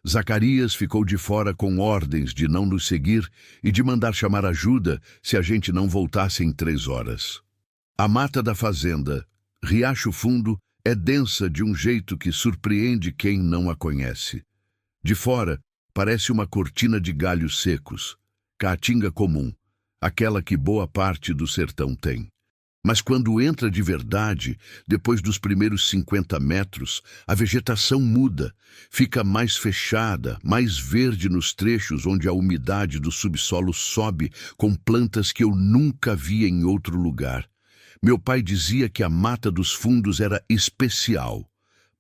Zacarias ficou de fora com ordens de não nos seguir e de mandar chamar ajuda se a gente não voltasse em 3 horas. A mata da fazenda, Riacho Fundo, é densa de um jeito que surpreende quem não a conhece. De fora, parece uma cortina de galhos secos, caatinga comum, aquela que boa parte do sertão tem. Mas quando entra de verdade, depois dos primeiros 50 metros, a vegetação muda, fica mais fechada, mais verde nos trechos onde a umidade do subsolo sobe com plantas que eu nunca vi em outro lugar. Meu pai dizia que a Mata dos Fundos era especial,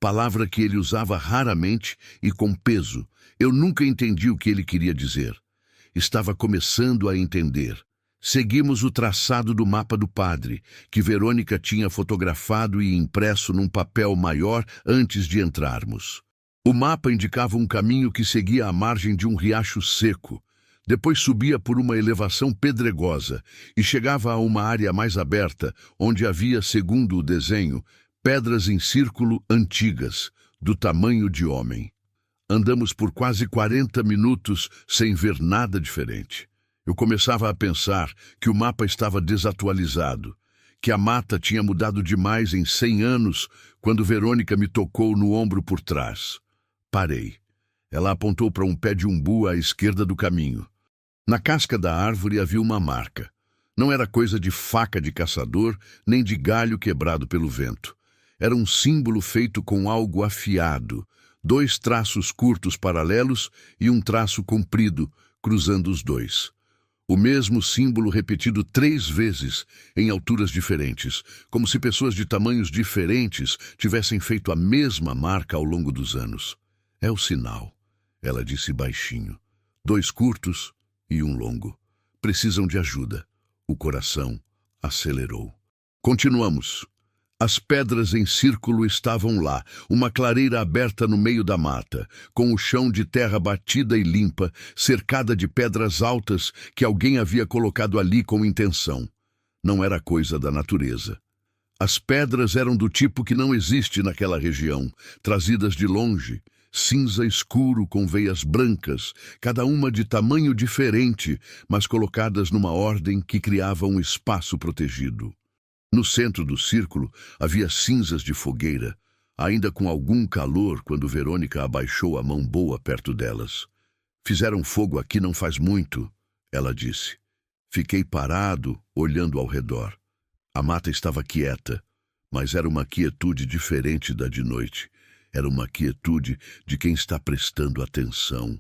palavra que ele usava raramente e com peso. Eu nunca entendi o que ele queria dizer. Estava começando a entender. Seguimos o traçado do mapa do padre, que Verônica tinha fotografado e impresso num papel maior antes de entrarmos. O mapa indicava um caminho que seguia à margem de um riacho seco. Depois subia por uma elevação pedregosa e chegava a uma área mais aberta, onde havia, segundo o desenho, pedras em círculo antigas, do tamanho de homem. Andamos por quase 40 minutos sem ver nada diferente. Eu começava a pensar que o mapa estava desatualizado, que a mata tinha mudado demais em 100 anos, quando Verônica me tocou no ombro por trás. Parei. Ela apontou para um pé de umbu à esquerda do caminho. Na casca da árvore havia uma marca. Não era coisa de faca de caçador, nem de galho quebrado pelo vento. Era um símbolo feito com algo afiado, 2 traços curtos paralelos e um traço comprido, cruzando os dois. O mesmo símbolo repetido 3 vezes, em alturas diferentes, como se pessoas de tamanhos diferentes tivessem feito a mesma marca ao longo dos anos. É o sinal, ela disse baixinho. 2 curtos e um longo. Precisam de ajuda. O coração acelerou. Continuamos. As pedras em círculo estavam lá, uma clareira aberta no meio da mata, com o chão de terra batida e limpa, cercada de pedras altas que alguém havia colocado ali com intenção. Não era coisa da natureza. As pedras eram do tipo que não existe naquela região, trazidas de longe, cinza escuro com veias brancas, cada uma de tamanho diferente, mas colocadas numa ordem que criava um espaço protegido. No centro do círculo havia cinzas de fogueira, ainda com algum calor quando Verônica abaixou a mão boa perto delas. Fizeram fogo aqui não faz muito, ela disse. Fiquei parado, olhando ao redor. A mata estava quieta, mas era uma quietude diferente da de noite. Era uma quietude de quem está prestando atenção.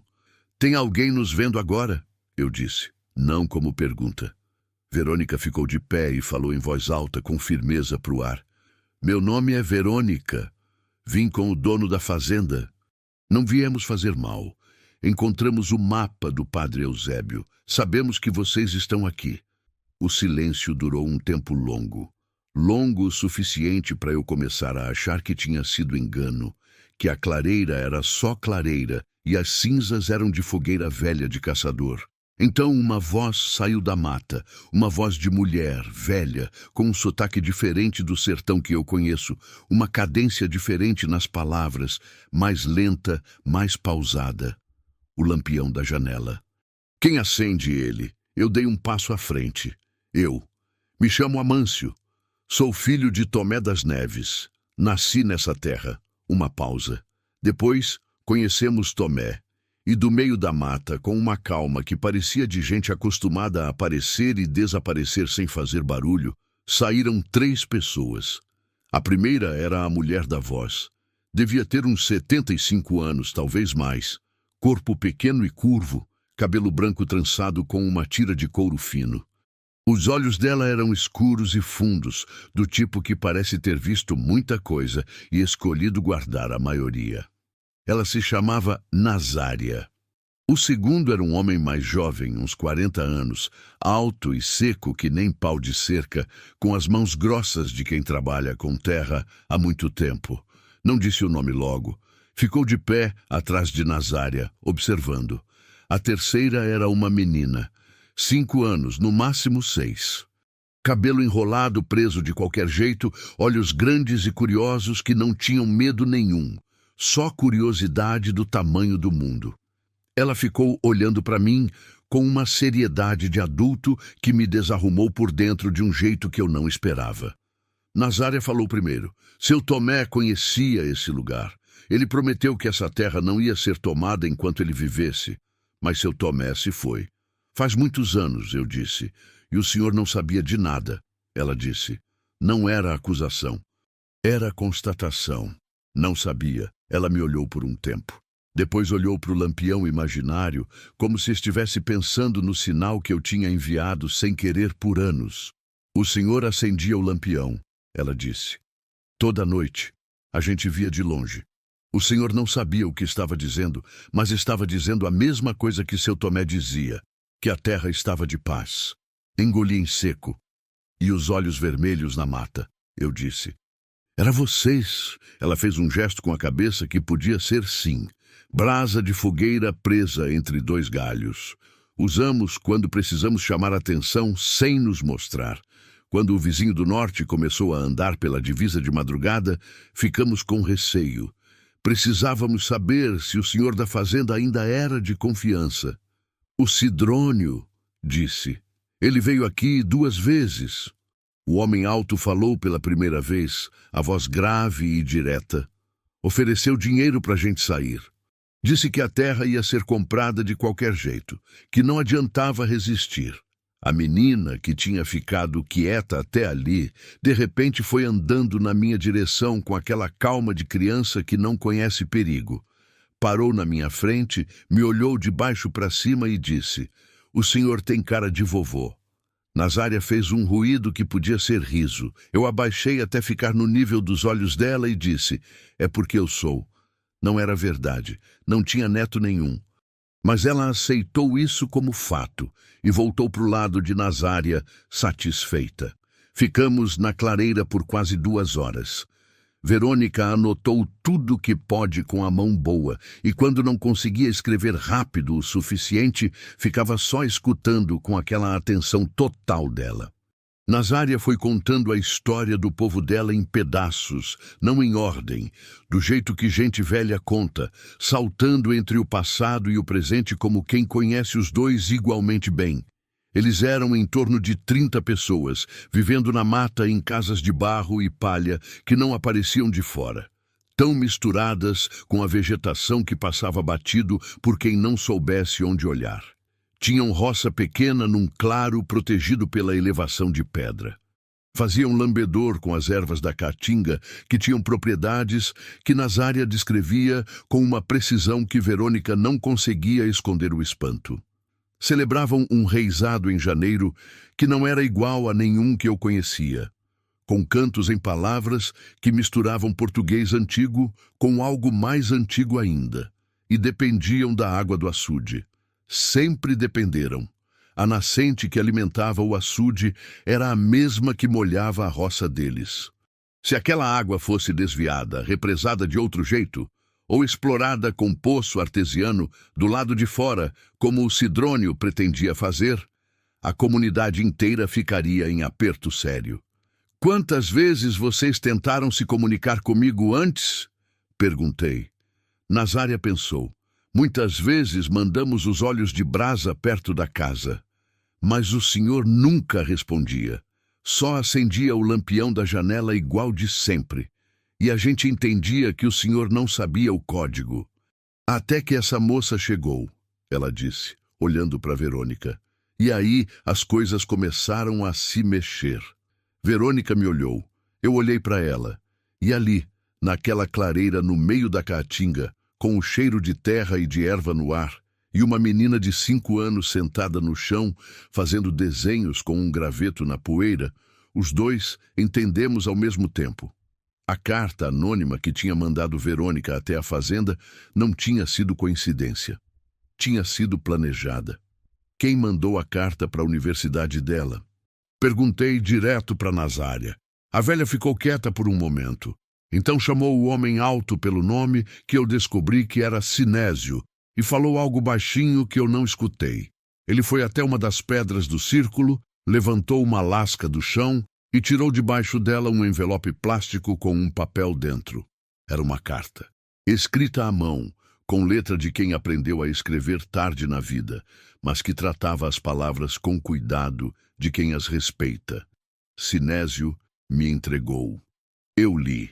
Tem alguém nos vendo agora? Eu disse, não como pergunta. Verônica ficou de pé e falou em voz alta com firmeza para o ar. Meu nome é Verônica. Vim com o dono da fazenda. Não viemos fazer mal. Encontramos o mapa do padre Eusébio. Sabemos que vocês estão aqui. O silêncio durou um tempo longo. Longo o suficiente para eu começar a achar que tinha sido engano, que a clareira era só clareira e as cinzas eram de fogueira velha de caçador. Então uma voz saiu da mata, uma voz de mulher, velha, com um sotaque diferente do sertão que eu conheço, uma cadência diferente nas palavras, mais lenta, mais pausada. O lampião da janela. Quem acende ele? Eu dei um passo à frente. Eu. Me chamo Amâncio. Sou filho de Tomé das Neves. Nasci nessa terra. Uma pausa. Depois, conhecemos Tomé. E do meio da mata, com uma calma que parecia de gente acostumada a aparecer e desaparecer sem fazer barulho, saíram 3 pessoas. A primeira era a mulher da voz. Devia ter uns 75 anos, talvez mais. Corpo pequeno e curvo, cabelo branco trançado com uma tira de couro fino. Os olhos dela eram escuros e fundos, do tipo que parece ter visto muita coisa e escolhido guardar a maioria. Ela se chamava Nazária. O segundo era um homem mais jovem, uns 40 anos, alto e seco que nem pau de cerca, com as mãos grossas de quem trabalha com terra há muito tempo. Não disse o nome logo. Ficou de pé atrás de Nazária, observando. A terceira era uma menina. 5 anos, no máximo 6. Cabelo enrolado, preso de qualquer jeito, olhos grandes e curiosos que não tinham medo nenhum, só curiosidade do tamanho do mundo. Ela ficou olhando para mim com uma seriedade de adulto que me desarrumou por dentro de um jeito que eu não esperava. Nazária falou primeiro. Seu Tomé conhecia esse lugar. Ele prometeu que essa terra não ia ser tomada enquanto ele vivesse. Mas seu Tomé se foi. Faz muitos anos, eu disse, e o senhor não sabia de nada. Ela disse. Não era acusação. Era constatação. Não sabia. Ela me olhou por um tempo. Depois olhou para o lampião imaginário, como se estivesse pensando no sinal que eu tinha enviado sem querer por anos. O senhor acendia o lampião. Ela disse. Toda noite, a gente via de longe. O senhor não sabia o que estava dizendo, mas estava dizendo a mesma coisa que seu Tomé dizia, que a terra estava de paz. Engoli em seco. E os olhos vermelhos na mata, eu disse. Era vocês. Ela fez um gesto com a cabeça que podia ser sim. Brasa de fogueira presa entre 2 galhos. Usamos quando precisamos chamar atenção sem nos mostrar. Quando o vizinho do norte começou a andar pela divisa de madrugada, ficamos com receio. Precisávamos saber se o senhor da fazenda ainda era de confiança. O Sidrônio, disse. Ele veio aqui 2 vezes. O homem alto falou pela primeira vez, a voz grave e direta. Ofereceu dinheiro para a gente sair. Disse que a terra ia ser comprada de qualquer jeito, que não adiantava resistir. A menina, que tinha ficado quieta até ali, de repente foi andando na minha direção com aquela calma de criança que não conhece perigo. Parou na minha frente, me olhou de baixo para cima e disse, o senhor tem cara de vovô. Nazária fez um ruído que podia ser riso. Eu abaixei até ficar no nível dos olhos dela e disse, é porque eu sou. Não era verdade, não tinha neto nenhum. Mas ela aceitou isso como fato e voltou para o lado de Nazária, satisfeita. Ficamos na clareira por quase 2 horas. Verônica anotou tudo que pode com a mão boa e quando não conseguia escrever rápido o suficiente, ficava só escutando com aquela atenção total dela. Nazária foi contando a história do povo dela em pedaços, não em ordem, do jeito que gente velha conta, saltando entre o passado e o presente como quem conhece os dois igualmente bem. Eles eram em torno de 30 pessoas, vivendo na mata em casas de barro e palha que não apareciam de fora, tão misturadas com a vegetação que passava batido por quem não soubesse onde olhar. Tinham roça pequena num claro protegido pela elevação de pedra. Faziam lambedor com as ervas da caatinga, que tinham propriedades que Nazária descrevia com uma precisão que Verônica não conseguia esconder o espanto. Celebravam um reizado em janeiro que não era igual a nenhum que eu conhecia, com cantos em palavras que misturavam português antigo com algo mais antigo ainda, e dependiam da água do açude. Sempre dependeram. A nascente que alimentava o açude era a mesma que molhava a roça deles. Se aquela água fosse desviada, represada de outro jeito, ou explorada com poço artesiano do lado de fora, como o Sidrônio pretendia fazer, a comunidade inteira ficaria em aperto sério. Quantas vezes vocês tentaram se comunicar comigo antes? Perguntei. Nazária pensou. Muitas vezes mandamos os olhos de brasa perto da casa, mas o senhor nunca respondia. Só acendia o lampião da janela igual de sempre, e a gente entendia que o senhor não sabia o código. Até que essa moça chegou, ela disse, olhando para Verônica. E aí as coisas começaram a se mexer. Verônica me olhou, eu olhei para ela, e ali, naquela clareira no meio da caatinga, com o cheiro de terra e de erva no ar, e uma menina de 5 anos sentada no chão, fazendo desenhos com um graveto na poeira, os dois entendemos ao mesmo tempo. A carta anônima que tinha mandado Verônica até a fazenda não tinha sido coincidência. Tinha sido planejada. Quem mandou a carta para a universidade dela? Perguntei direto para Nazária. A velha ficou quieta por um momento. Então chamou o homem alto pelo nome, que eu descobri que era Sinésio, e falou algo baixinho que eu não escutei. Ele foi até uma das pedras do círculo, levantou uma lasca do chão e tirou debaixo dela um envelope plástico com um papel dentro. Era uma carta, escrita à mão, com letra de quem aprendeu a escrever tarde na vida, mas que tratava as palavras com cuidado de quem as respeita. Sinésio me entregou. Eu li.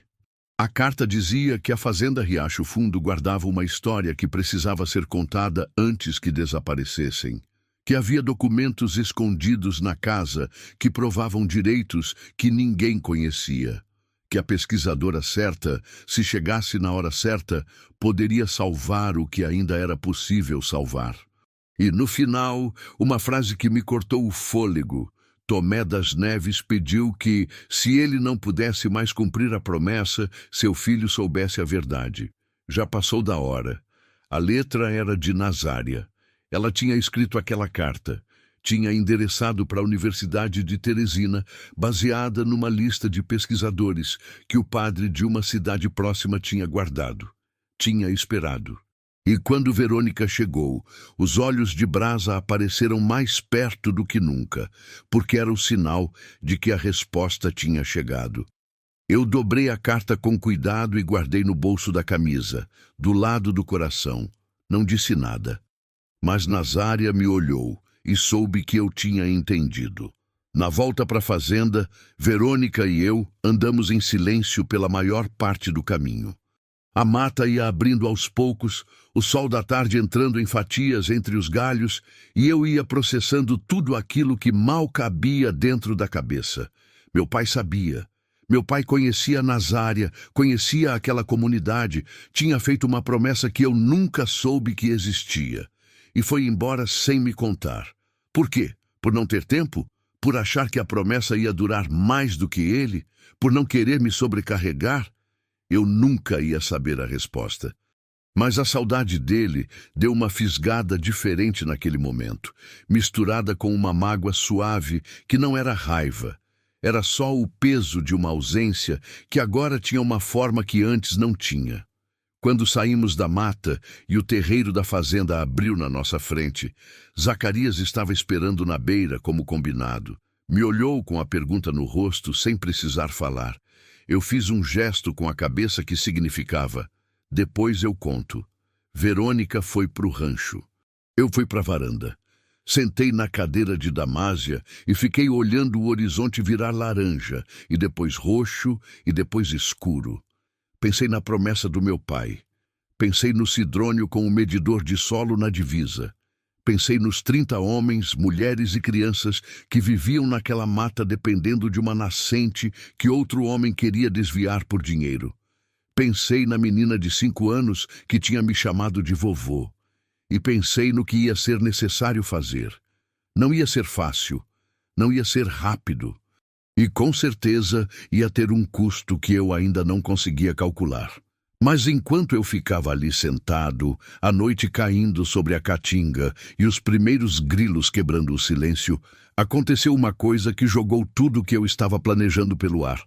A carta dizia que a fazenda Riacho Fundo guardava uma história que precisava ser contada antes que desaparecessem, que havia documentos escondidos na casa que provavam direitos que ninguém conhecia, que a pesquisadora certa, se chegasse na hora certa, poderia salvar o que ainda era possível salvar. E, no final, uma frase que me cortou o fôlego. Tomé das Neves pediu que, se ele não pudesse mais cumprir a promessa, seu filho soubesse a verdade. Já passou da hora. A letra era de Nazária. Ela tinha escrito aquela carta. Tinha endereçado para a Universidade de Teresina, baseada numa lista de pesquisadores que o padre de uma cidade próxima tinha guardado. Tinha esperado. E quando Verônica chegou, os olhos de Brasa apareceram mais perto do que nunca, porque era o sinal de que a resposta tinha chegado. Eu dobrei a carta com cuidado e guardei no bolso da camisa, do lado do coração. Não disse nada. Mas Nazária me olhou e soube que eu tinha entendido. Na volta para a fazenda, Verônica e eu andamos em silêncio pela maior parte do caminho. A mata ia abrindo aos poucos, o sol da tarde entrando em fatias entre os galhos, e eu ia processando tudo aquilo que mal cabia dentro da cabeça. Meu pai sabia. Meu pai conhecia Nazária, conhecia aquela comunidade, tinha feito uma promessa que eu nunca soube que existia. E foi embora sem me contar. Por quê? Por não ter tempo? Por achar que a promessa ia durar mais do que ele? Por não querer me sobrecarregar? Eu nunca ia saber a resposta. Mas a saudade dele deu uma fisgada diferente naquele momento, misturada com uma mágoa suave que não era raiva. Era só o peso de uma ausência que agora tinha uma forma que antes não tinha. Quando saímos da mata e o terreiro da fazenda abriu na nossa frente, Zacarias estava esperando na beira como combinado. Me olhou com a pergunta no rosto sem precisar falar. Eu fiz um gesto com a cabeça que significava: depois eu conto. Verônica foi para o rancho. Eu fui para a varanda. Sentei na cadeira de Damásia e fiquei olhando o horizonte virar laranja, e depois roxo, e depois escuro. Pensei na promessa do meu pai. Pensei no Sidrônio com o medidor de solo na divisa. Pensei nos 30 homens, mulheres e crianças que viviam naquela mata dependendo de uma nascente que outro homem queria desviar por dinheiro. Pensei na menina de 5 anos que tinha me chamado de vovô. E pensei no que ia ser necessário fazer. Não ia ser fácil. Não ia ser rápido. E com certeza ia ter um custo que eu ainda não conseguia calcular. Mas enquanto eu ficava ali sentado, a noite caindo sobre a caatinga e os primeiros grilos quebrando o silêncio, aconteceu uma coisa que jogou tudo o que eu estava planejando pelo ar.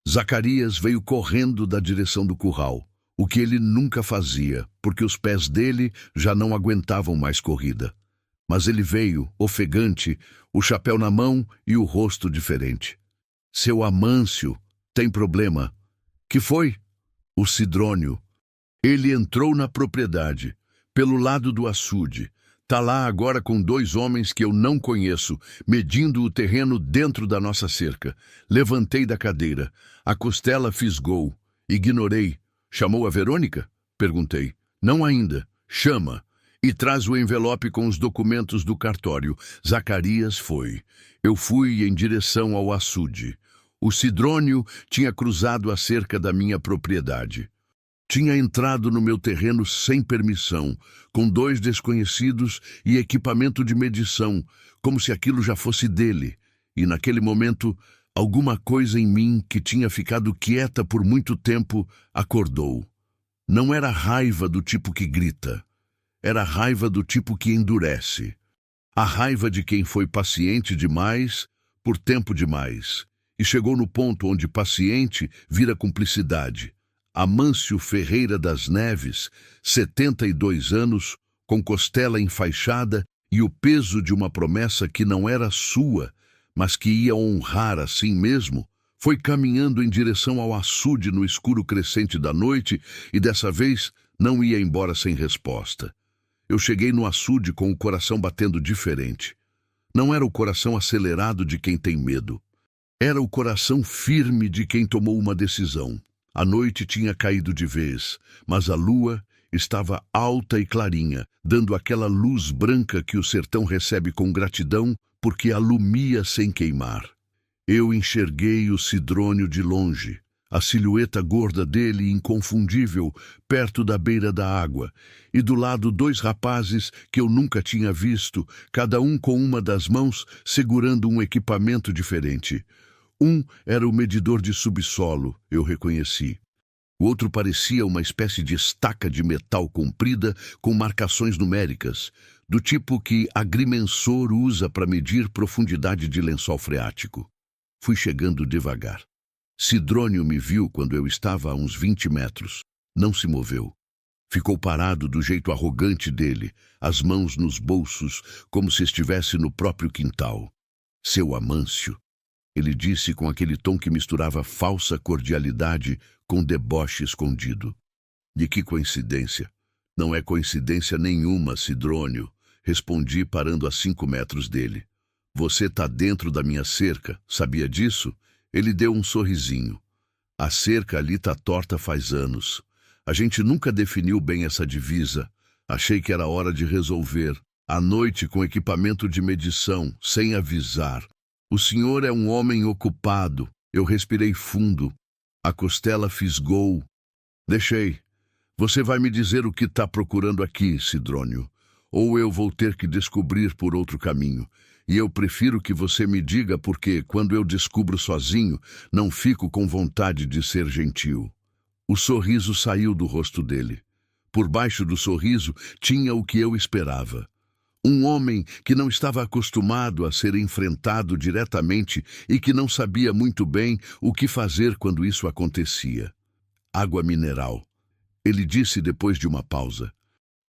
Zacarias veio correndo da direção do curral, o que ele nunca fazia, porque os pés dele já não aguentavam mais corrida. Mas ele veio, ofegante, o chapéu na mão e o rosto diferente. Seu Amâncio, tem problema. Que foi? O Sidrônio. Ele entrou na propriedade, pelo lado do açude. Tá lá agora com 2 homens que eu não conheço, medindo o terreno dentro da nossa cerca. Levantei da cadeira. A costela fisgou. Ignorei. Chamou a Verônica? Perguntei. Não ainda. Chama. E traz o envelope com os documentos do cartório. Zacarias foi. Eu fui em direção ao açude. O Sidrônio tinha cruzado a cerca da minha propriedade. Tinha entrado no meu terreno sem permissão, com 2 desconhecidos e equipamento de medição, como se aquilo já fosse dele. E naquele momento, alguma coisa em mim que tinha ficado quieta por muito tempo acordou. Não era raiva do tipo que grita. Era raiva do tipo que endurece. A raiva de quem foi paciente demais, por tempo demais. E chegou no ponto onde paciente vira cumplicidade. Amâncio Ferreira das Neves, 72 anos, com costela enfaixada e o peso de uma promessa que não era sua, mas que ia honrar a si mesmo, foi caminhando em direção ao açude no escuro crescente da noite e dessa vez não ia embora sem resposta. Eu cheguei no açude com o coração batendo diferente. Não era o coração acelerado de quem tem medo. Era o coração firme de quem tomou uma decisão. A noite tinha caído de vez, mas a lua estava alta e clarinha, dando aquela luz branca que o sertão recebe com gratidão porque alumia sem queimar. Eu enxerguei o Sidrônio de longe, a silhueta gorda dele inconfundível, perto da beira da água, e do lado dois rapazes que eu nunca tinha visto, cada um com uma das mãos segurando um equipamento diferente. Um era o medidor de subsolo, eu reconheci. O outro parecia uma espécie de estaca de metal comprida com marcações numéricas, do tipo que agrimensor usa para medir profundidade de lençol freático. Fui chegando devagar. Sidrônio me viu quando eu estava a uns 20 metros. Não se moveu. Ficou parado do jeito arrogante dele, as mãos nos bolsos, como se estivesse no próprio quintal. Seu Amâncio, ele disse com aquele tom que misturava falsa cordialidade com deboche escondido. E que coincidência! Não é coincidência nenhuma, Sidrônio, respondi parando a 5 metros dele. Você está dentro da minha cerca, sabia disso? Ele deu um sorrisinho. A cerca ali está torta faz anos. A gente nunca definiu bem essa divisa. Achei que era hora de resolver. À noite, com equipamento de medição, sem avisar. O senhor é um homem ocupado. Eu respirei fundo. A costela fisgou. Deixei. Você vai me dizer o que está procurando aqui, Sidrônio. Ou eu vou ter que descobrir por outro caminho. E eu prefiro que você me diga porque, quando eu descubro sozinho, não fico com vontade de ser gentil. O sorriso saiu do rosto dele. Por baixo do sorriso tinha o que eu esperava. Um homem que não estava acostumado a ser enfrentado diretamente e que não sabia muito bem o que fazer quando isso acontecia. Água mineral. Ele disse depois de uma pausa.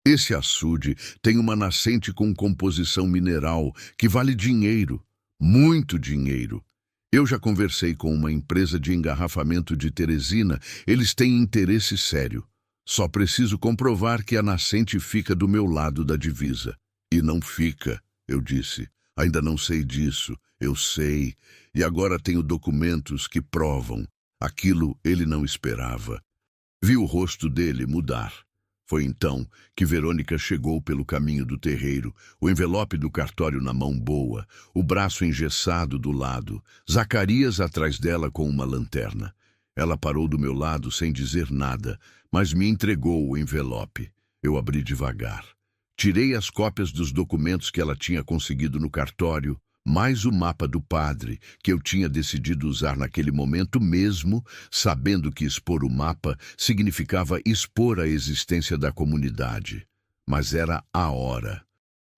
Esse açude tem uma nascente com composição mineral que vale dinheiro, muito dinheiro. Eu já conversei com uma empresa de engarrafamento de Teresina, eles têm interesse sério. Só preciso comprovar que a nascente fica do meu lado da divisa. E não fica, eu disse. Ainda não sei disso, eu sei. E agora tenho documentos que provam. Aquilo ele não esperava. Vi o rosto dele mudar. Foi então que Verônica chegou pelo caminho do terreiro, o envelope do cartório na mão boa, o braço engessado do lado, Zacarias atrás dela com uma lanterna. Ela parou do meu lado sem dizer nada, mas me entregou o envelope. Eu abri devagar. Tirei as cópias dos documentos que ela tinha conseguido no cartório, mais o mapa do padre, que eu tinha decidido usar naquele momento mesmo, sabendo que expor o mapa significava expor a existência da comunidade. Mas era a hora.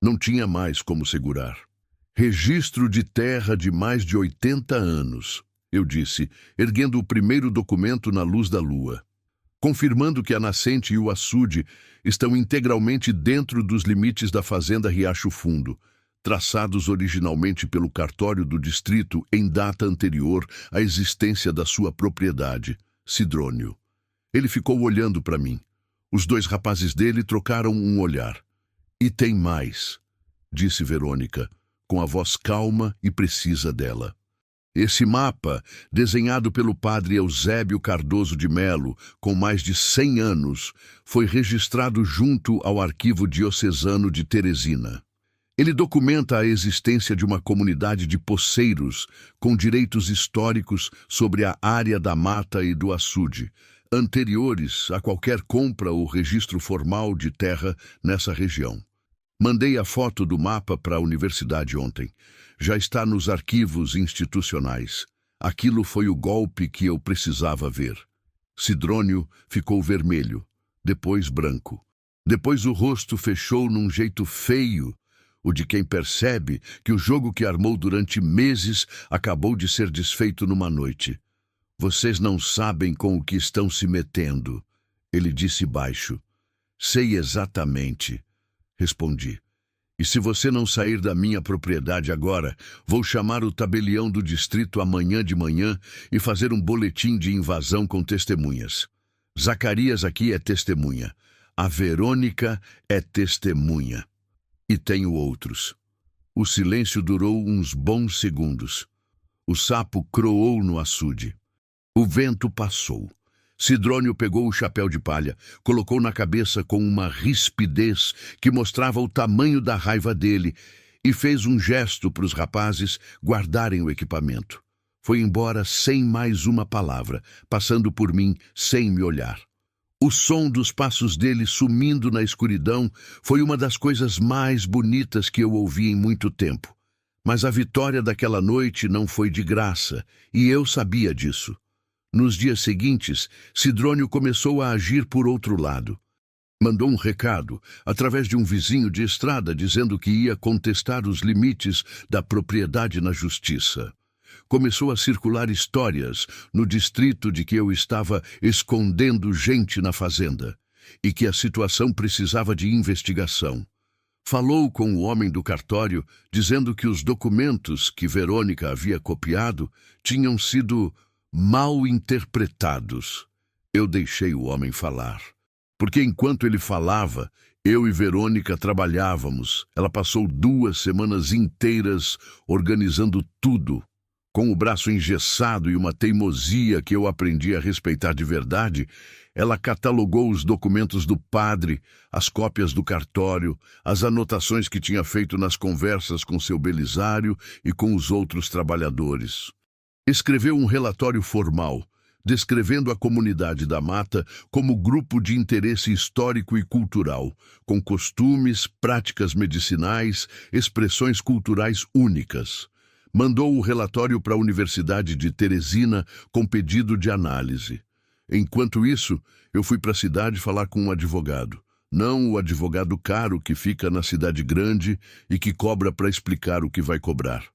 Não tinha mais como segurar. Registro de terra de mais de 80 anos, eu disse, erguendo o primeiro documento na luz da lua. Confirmando que a nascente e o açude estão integralmente dentro dos limites da fazenda Riacho Fundo, traçados originalmente pelo cartório do distrito em data anterior à existência da sua propriedade, Sidrônio. Ele ficou olhando para mim. Os dois rapazes dele trocaram um olhar. E tem mais, disse Verônica, com a voz calma e precisa dela. Esse mapa, desenhado pelo padre Eusébio Cardoso de Melo, com mais de 100 anos, foi registrado junto ao Arquivo Diocesano de Teresina. Ele documenta a existência de uma comunidade de poceiros com direitos históricos sobre a área da mata e do açude, anteriores a qualquer compra ou registro formal de terra nessa região. Mandei a foto do mapa para a universidade ontem. Já está nos arquivos institucionais. Aquilo foi o golpe que eu precisava ver. Sidrônio ficou vermelho, depois branco. Depois o rosto fechou num jeito feio, o de quem percebe que o jogo que armou durante meses acabou de ser desfeito numa noite. Vocês não sabem com o que estão se metendo, ele disse baixo. Sei exatamente, respondi. E se você não sair da minha propriedade agora, vou chamar o tabelião do distrito amanhã de manhã e fazer um boletim de invasão com testemunhas. Zacarias aqui é testemunha. A Verônica é testemunha. E tenho outros. O silêncio durou uns bons segundos. O sapo croou no açude. O vento passou. Sidrônio pegou o chapéu de palha, colocou na cabeça com uma rispidez que mostrava o tamanho da raiva dele e fez um gesto para os rapazes guardarem o equipamento. Foi embora sem mais uma palavra, passando por mim sem me olhar. O som dos passos dele sumindo na escuridão foi uma das coisas mais bonitas que eu ouvi em muito tempo. Mas a vitória daquela noite não foi de graça, e eu sabia disso. Nos dias seguintes, Sidrônio começou a agir por outro lado. Mandou um recado, através de um vizinho de estrada, dizendo que ia contestar os limites da propriedade na justiça. Começou a circular histórias no distrito de que eu estava escondendo gente na fazenda e que a situação precisava de investigação. Falou com o homem do cartório, dizendo que os documentos que Verônica havia copiado tinham sido mal interpretados. Eu deixei o homem falar, porque enquanto ele falava, eu e Verônica trabalhávamos. Ela passou 2 semanas inteiras organizando tudo. Com o braço engessado e uma teimosia que eu aprendi a respeitar de verdade, ela catalogou os documentos do padre, as cópias do cartório, as anotações que tinha feito nas conversas com seu Belisário e com os outros trabalhadores. Escreveu um relatório formal, descrevendo a comunidade da mata como grupo de interesse histórico e cultural, com costumes, práticas medicinais, expressões culturais únicas. Mandou o relatório para a Universidade de Teresina com pedido de análise. Enquanto isso, eu fui para a cidade falar com um advogado. Não o advogado caro que fica na cidade grande e que cobra para explicar o que vai cobrar.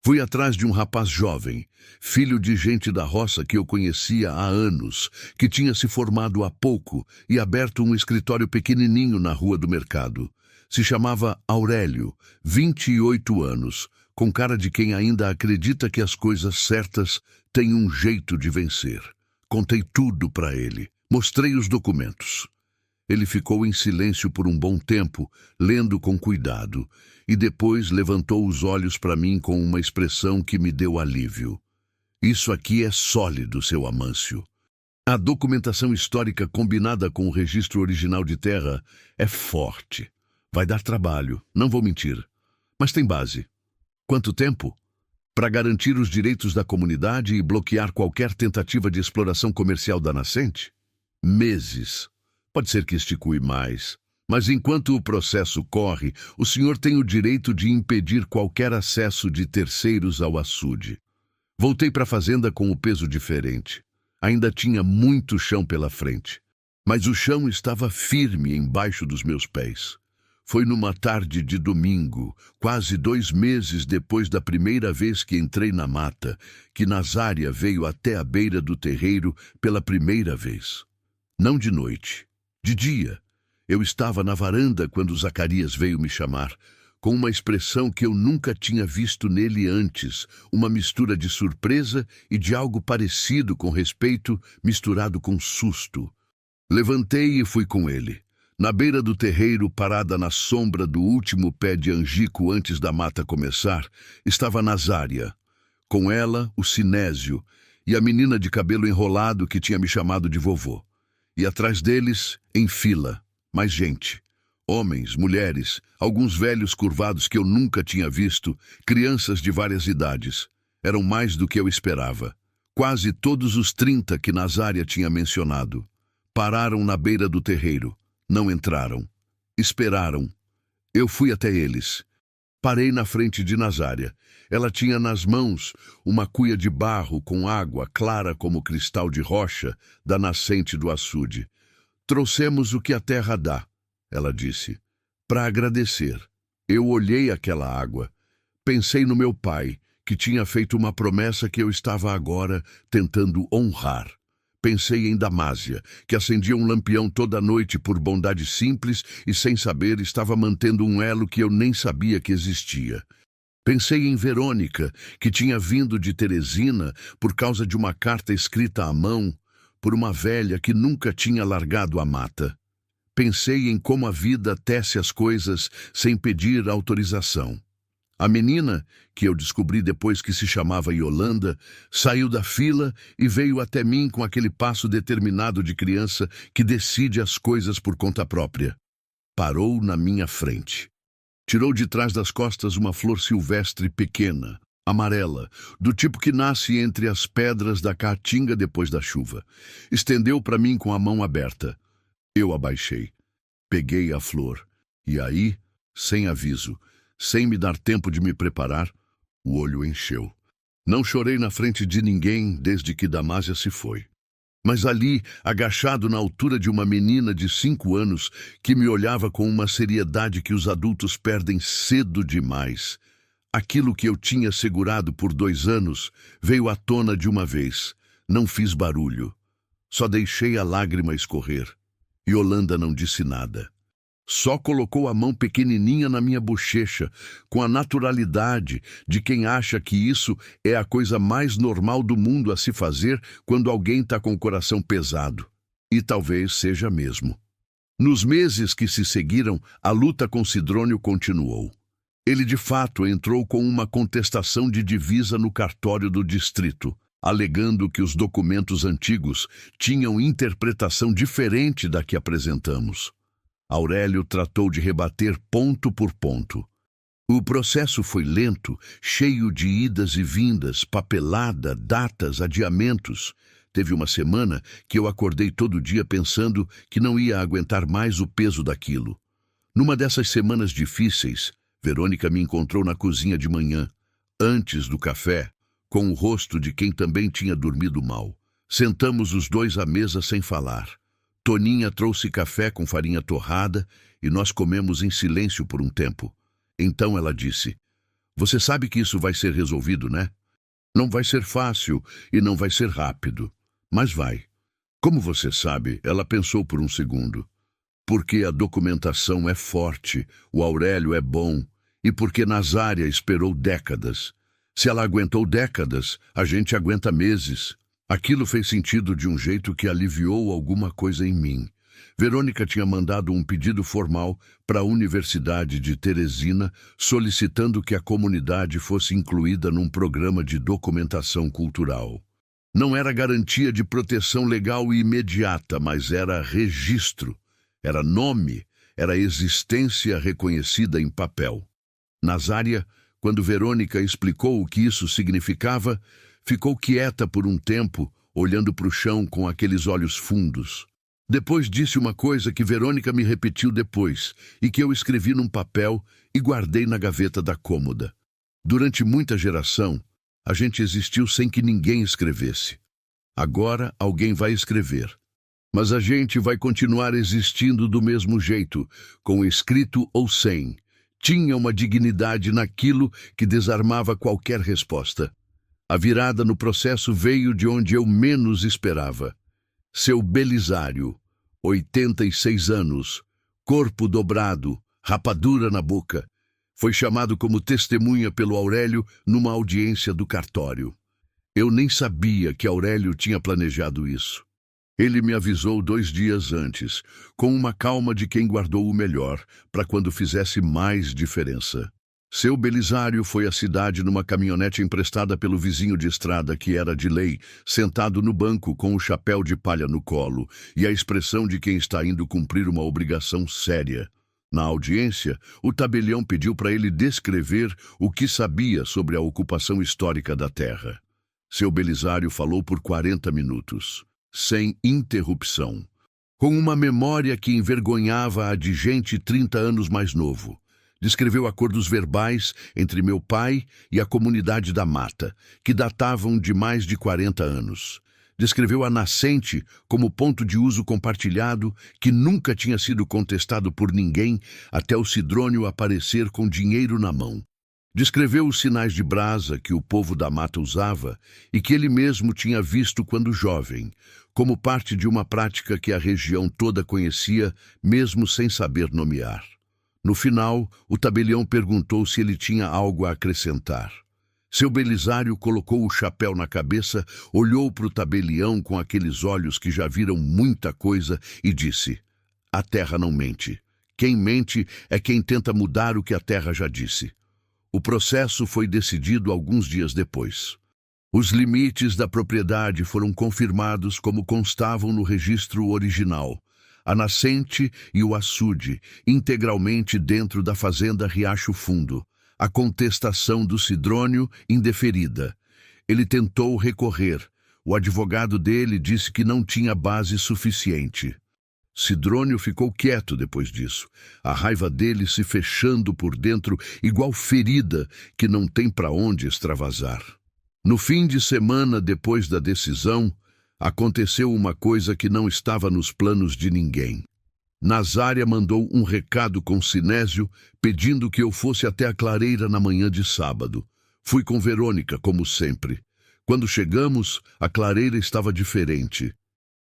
Fui atrás de um rapaz jovem, filho de gente da roça que eu conhecia há anos, que tinha se formado há pouco e aberto um escritório pequenininho na rua do mercado. Se chamava Aurélio, 28 anos, com cara de quem ainda acredita que as coisas certas têm um jeito de vencer. Contei tudo para ele, mostrei os documentos. Ele ficou em silêncio por um bom tempo, lendo com cuidado, e depois levantou os olhos para mim com uma expressão que me deu alívio. Isso aqui é sólido, seu Amâncio. A documentação histórica combinada com o registro original de terra é forte. Vai dar trabalho, não vou mentir. Mas tem base. Quanto tempo? Para garantir os direitos da comunidade e bloquear qualquer tentativa de exploração comercial da nascente? Meses. Pode ser que esticue mais. Mas enquanto o processo corre, o senhor tem o direito de impedir qualquer acesso de terceiros ao açude. Voltei para a fazenda com o peso diferente. Ainda tinha muito chão pela frente, mas o chão estava firme embaixo dos meus pés. Foi numa tarde de domingo, quase 2 meses depois da primeira vez que entrei na mata, que Nazária veio até a beira do terreiro pela primeira vez. Não de noite, de dia. Eu estava na varanda quando Zacarias veio me chamar, com uma expressão que eu nunca tinha visto nele antes, uma mistura de surpresa e de algo parecido com respeito misturado com susto. Levantei e fui com ele. Na beira do terreiro, parada na sombra do último pé de angico antes da mata começar, estava Nazária. Com ela, o Sinésio e a menina de cabelo enrolado que tinha me chamado de vovô. E atrás deles, em fila, mais gente. Homens, mulheres, alguns velhos curvados que eu nunca tinha visto, crianças de várias idades. Eram mais do que eu esperava. Quase todos os 30 que Nazária tinha mencionado. Pararam na beira do terreiro. Não entraram. Esperaram. Eu fui até eles. Parei na frente de Nazária. Ela tinha nas mãos uma cuia de barro com água clara como cristal de rocha da nascente do açude. Trouxemos o que a terra dá, ela disse, para agradecer. Eu olhei aquela água. Pensei no meu pai, que tinha feito uma promessa que eu estava agora tentando honrar. Pensei em Damásia, que acendia um lampião toda noite por bondade simples e, sem saber, estava mantendo um elo que eu nem sabia que existia. Pensei em Verônica, que tinha vindo de Teresina por causa de uma carta escrita à mão por uma velha que nunca tinha largado a mata. Pensei em como a vida tece as coisas sem pedir autorização. A menina, que eu descobri depois que se chamava Yolanda, saiu da fila e veio até mim com aquele passo determinado de criança que decide as coisas por conta própria. Parou na minha frente. Tirou de trás das costas uma flor silvestre pequena, amarela, do tipo que nasce entre as pedras da caatinga depois da chuva. Estendeu para mim com a mão aberta. Eu abaixei. Peguei a flor. E aí, sem aviso, sem me dar tempo de me preparar, o olho encheu. Não chorei na frente de ninguém desde que Damásia se foi. Mas ali, agachado na altura de uma menina de 5 anos, que me olhava com uma seriedade que os adultos perdem cedo demais, aquilo que eu tinha segurado por 2 anos veio à tona de uma vez. Não fiz barulho. Só deixei a lágrima escorrer. Yolanda não disse nada. Só colocou a mão pequenininha na minha bochecha, com a naturalidade de quem acha que isso é a coisa mais normal do mundo a se fazer quando alguém está com o coração pesado. E talvez seja mesmo. Nos meses que se seguiram, a luta com Sidrônio continuou. Ele de fato entrou com uma contestação de divisa no cartório do distrito, alegando que os documentos antigos tinham interpretação diferente da que apresentamos. Aurélio tratou de rebater ponto por ponto. O processo foi lento, cheio de idas e vindas, papelada, datas, adiamentos. Teve uma semana que eu acordei todo dia pensando que não ia aguentar mais o peso daquilo. Numa dessas semanas difíceis, Verônica me encontrou na cozinha de manhã, antes do café, com o rosto de quem também tinha dormido mal. Sentamos os dois à mesa sem falar. Toninha trouxe café com farinha torrada e nós comemos em silêncio por um tempo. Então ela disse: "Você sabe que isso vai ser resolvido, né? Não vai ser fácil e não vai ser rápido, mas vai." "Como você sabe?" Ela pensou por um segundo. "Porque a documentação é forte, o Aurélio é bom e porque Nazária esperou décadas. Se ela aguentou décadas, a gente aguenta meses." Aquilo fez sentido de um jeito que aliviou alguma coisa em mim. Verônica tinha mandado um pedido formal para a Universidade de Teresina solicitando que a comunidade fosse incluída num programa de documentação cultural. Não era garantia de proteção legal imediata, mas era registro, era nome, era existência reconhecida em papel. Nazária, quando Verônica explicou o que isso significava, ficou quieta por um tempo, olhando para o chão com aqueles olhos fundos. Depois disse uma coisa que Verônica me repetiu depois e que eu escrevi num papel e guardei na gaveta da cômoda. Durante muita geração, a gente existiu sem que ninguém escrevesse. Agora alguém vai escrever. Mas a gente vai continuar existindo do mesmo jeito, com escrito ou sem. Tinha uma dignidade naquilo que desarmava qualquer resposta. A virada no processo veio de onde eu menos esperava. Seu Belisário, 86 anos, corpo dobrado, rapadura na boca, foi chamado como testemunha pelo Aurélio numa audiência do cartório. Eu nem sabia que Aurélio tinha planejado isso. Ele me avisou 2 dias antes, com uma calma de quem guardou o melhor, para quando fizesse mais diferença. Seu Belisário foi à cidade numa caminhonete emprestada pelo vizinho de estrada que era de lei, sentado no banco com o chapéu de palha no colo e a expressão de quem está indo cumprir uma obrigação séria. Na audiência, o tabelião pediu para ele descrever o que sabia sobre a ocupação histórica da terra. Seu Belisário falou por 40 minutos, sem interrupção, com uma memória que envergonhava a de gente 30 anos mais novo. Descreveu acordos verbais entre meu pai e a comunidade da Mata, que datavam de mais de 40 anos. Descreveu a nascente como ponto de uso compartilhado que nunca tinha sido contestado por ninguém até o Sidrônio aparecer com dinheiro na mão. Descreveu os sinais de brasa que o povo da mata usava e que ele mesmo tinha visto quando jovem, como parte de uma prática que a região toda conhecia, mesmo sem saber nomear. No final, o tabelião perguntou se ele tinha algo a acrescentar. Seu Belisário colocou o chapéu na cabeça, olhou para o tabelião com aqueles olhos que já viram muita coisa e disse: "A terra não mente. Quem mente é quem tenta mudar o que a terra já disse." O processo foi decidido alguns dias depois. Os limites da propriedade foram confirmados como constavam no registro original. A nascente e o açude, integralmente dentro da fazenda Riacho Fundo. A contestação do Sidrônio indeferida. Ele tentou recorrer. O advogado dele disse que não tinha base suficiente. Sidrônio ficou quieto depois disso, a raiva dele se fechando por dentro, igual ferida que não tem para onde extravasar. No fim de semana depois da decisão, aconteceu uma coisa que não estava nos planos de ninguém. Nazária mandou um recado com Sinésio, pedindo que eu fosse até a clareira na manhã de sábado. Fui com Verônica, como sempre. Quando chegamos, a clareira estava diferente.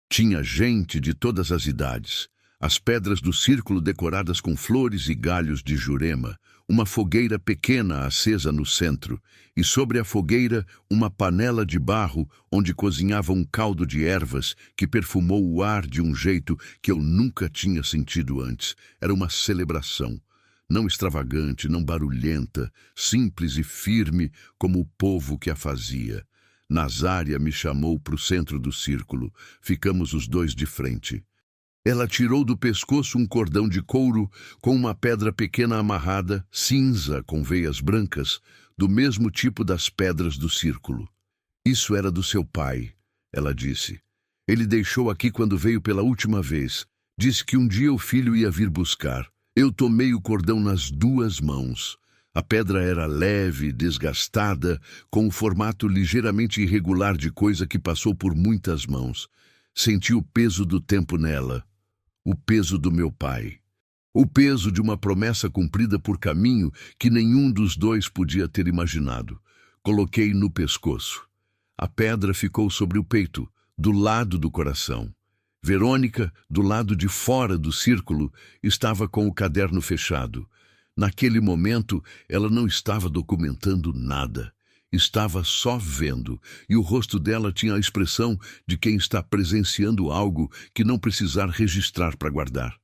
Tinha gente de todas as idades, as pedras do círculo decoradas com flores e galhos de jurema, uma fogueira pequena acesa no centro, e sobre a fogueira uma panela de barro onde cozinhava um caldo de ervas que perfumou o ar de um jeito que eu nunca tinha sentido antes. Era uma celebração, não extravagante, não barulhenta, simples e firme como o povo que a fazia. Nazária me chamou para o centro do círculo. Ficamos os dois de frente. Ela tirou do pescoço um cordão de couro com uma pedra pequena amarrada, cinza com veias brancas, do mesmo tipo das pedras do círculo. "Isso era do seu pai", ela disse. "Ele deixou aqui quando veio pela última vez. Disse que um dia o filho ia vir buscar. Eu tomei o cordão nas duas mãos. A pedra era leve, desgastada, com um formato ligeiramente irregular de coisa que passou por muitas mãos. Senti o peso do tempo nela, o peso do meu pai, o peso de uma promessa cumprida por caminho que nenhum dos dois podia ter imaginado. Coloquei no pescoço. A pedra ficou sobre o peito, do lado do coração. Verônica, do lado de fora do círculo, estava com o caderno fechado. Naquele momento, ela não estava documentando nada. Estava só vendo, e o rosto dela tinha a expressão de quem está presenciando algo que não precisar registrar para guardar.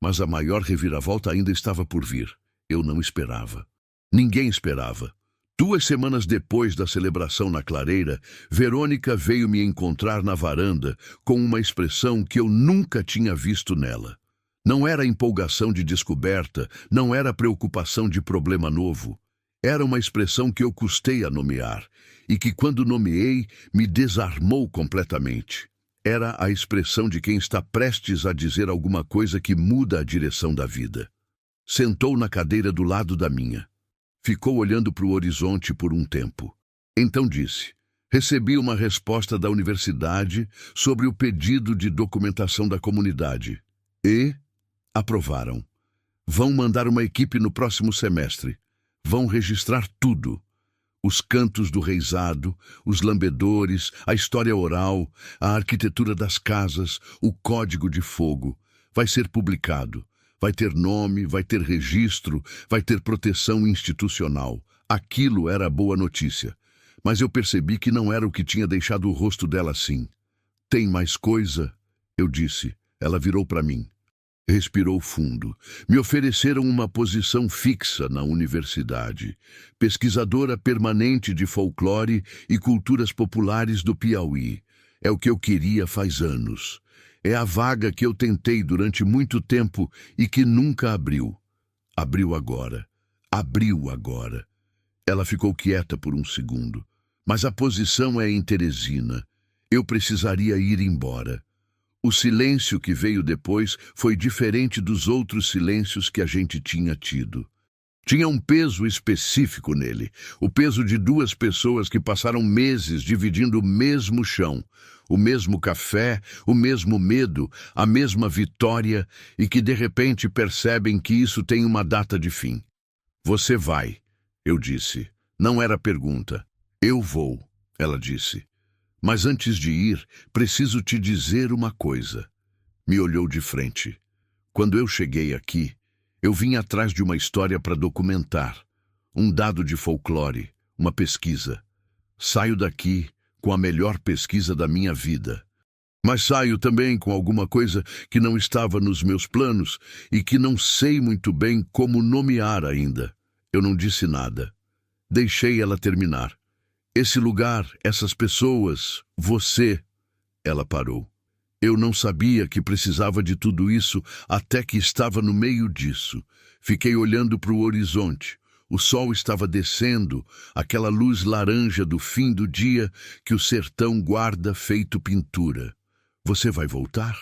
Mas a maior reviravolta ainda estava por vir. Eu não esperava. Ninguém esperava. 2 semanas depois da celebração na clareira, Verônica veio me encontrar na varanda com uma expressão que eu nunca tinha visto nela. Não era empolgação de descoberta, não era preocupação de problema novo. Era uma expressão que eu custei a nomear, e que quando nomeei, me desarmou completamente. Era a expressão de quem está prestes a dizer alguma coisa que muda a direção da vida. Sentou na cadeira do lado da minha. Ficou olhando para o horizonte por um tempo. Então disse: "Recebi uma resposta da universidade sobre o pedido de documentação da comunidade. E aprovaram. Vão mandar uma equipe no próximo semestre. Vão registrar tudo. Os cantos do reisado, os lambedores, a história oral, a arquitetura das casas, o código de fogo. Vai ser publicado. Vai ter nome, vai ter registro, vai ter proteção institucional." Aquilo era boa notícia. Mas eu percebi que não era o que tinha deixado o rosto dela assim. "Tem mais coisa?" eu disse. Ela virou para mim. Respirou fundo. Me ofereceram uma posição fixa na universidade. Pesquisadora permanente de folclore e culturas populares do Piauí. É o que eu queria faz anos. É a vaga que eu tentei durante muito tempo e que nunca abriu. Abriu agora. Abriu agora. Ela ficou quieta por um segundo. Mas a posição é em Teresina. Eu precisaria ir embora. O silêncio que veio depois foi diferente dos outros silêncios que a gente tinha tido. Tinha um peso específico nele, o peso de 2 pessoas que passaram meses dividindo o mesmo chão, o mesmo café, o mesmo medo, a mesma vitória, e que de repente percebem que isso tem uma data de fim. "Você vai", Eu disse. Não era pergunta. Eu vou, ela disse. Mas antes de ir, preciso te dizer uma coisa. Me olhou de frente. Quando eu cheguei aqui, eu vim atrás de uma história para documentar. Um dado de folclore, uma pesquisa. Saio daqui com a melhor pesquisa da minha vida. Mas saio também com alguma coisa que não estava nos meus planos e que não sei muito bem como nomear ainda. Eu não disse nada. Deixei ela terminar. Esse lugar, essas pessoas, você... Ela parou. Eu não sabia que precisava de tudo isso até que estava no meio disso. Fiquei olhando para o horizonte. O sol estava descendo, aquela luz laranja do fim do dia que o sertão guarda feito pintura. Você vai voltar?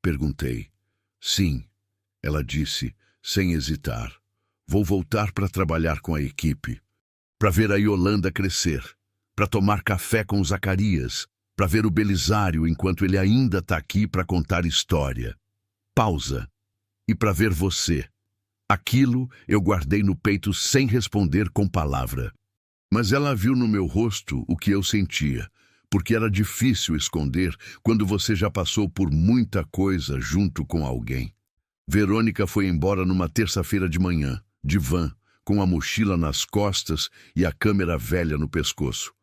Perguntei. Sim, ela disse, sem hesitar. Vou voltar para trabalhar com a equipe, para ver a Yolanda crescer, para tomar café com o Zacarias, para ver o Belisário enquanto ele ainda está aqui para contar história. Pausa. E para ver você. Aquilo eu guardei no peito sem responder com palavra. Mas ela viu no meu rosto o que eu sentia, porque era difícil esconder quando você já passou por muita coisa junto com alguém. Verônica foi embora numa terça-feira de manhã, de van, com a mochila nas costas e a câmera velha no pescoço.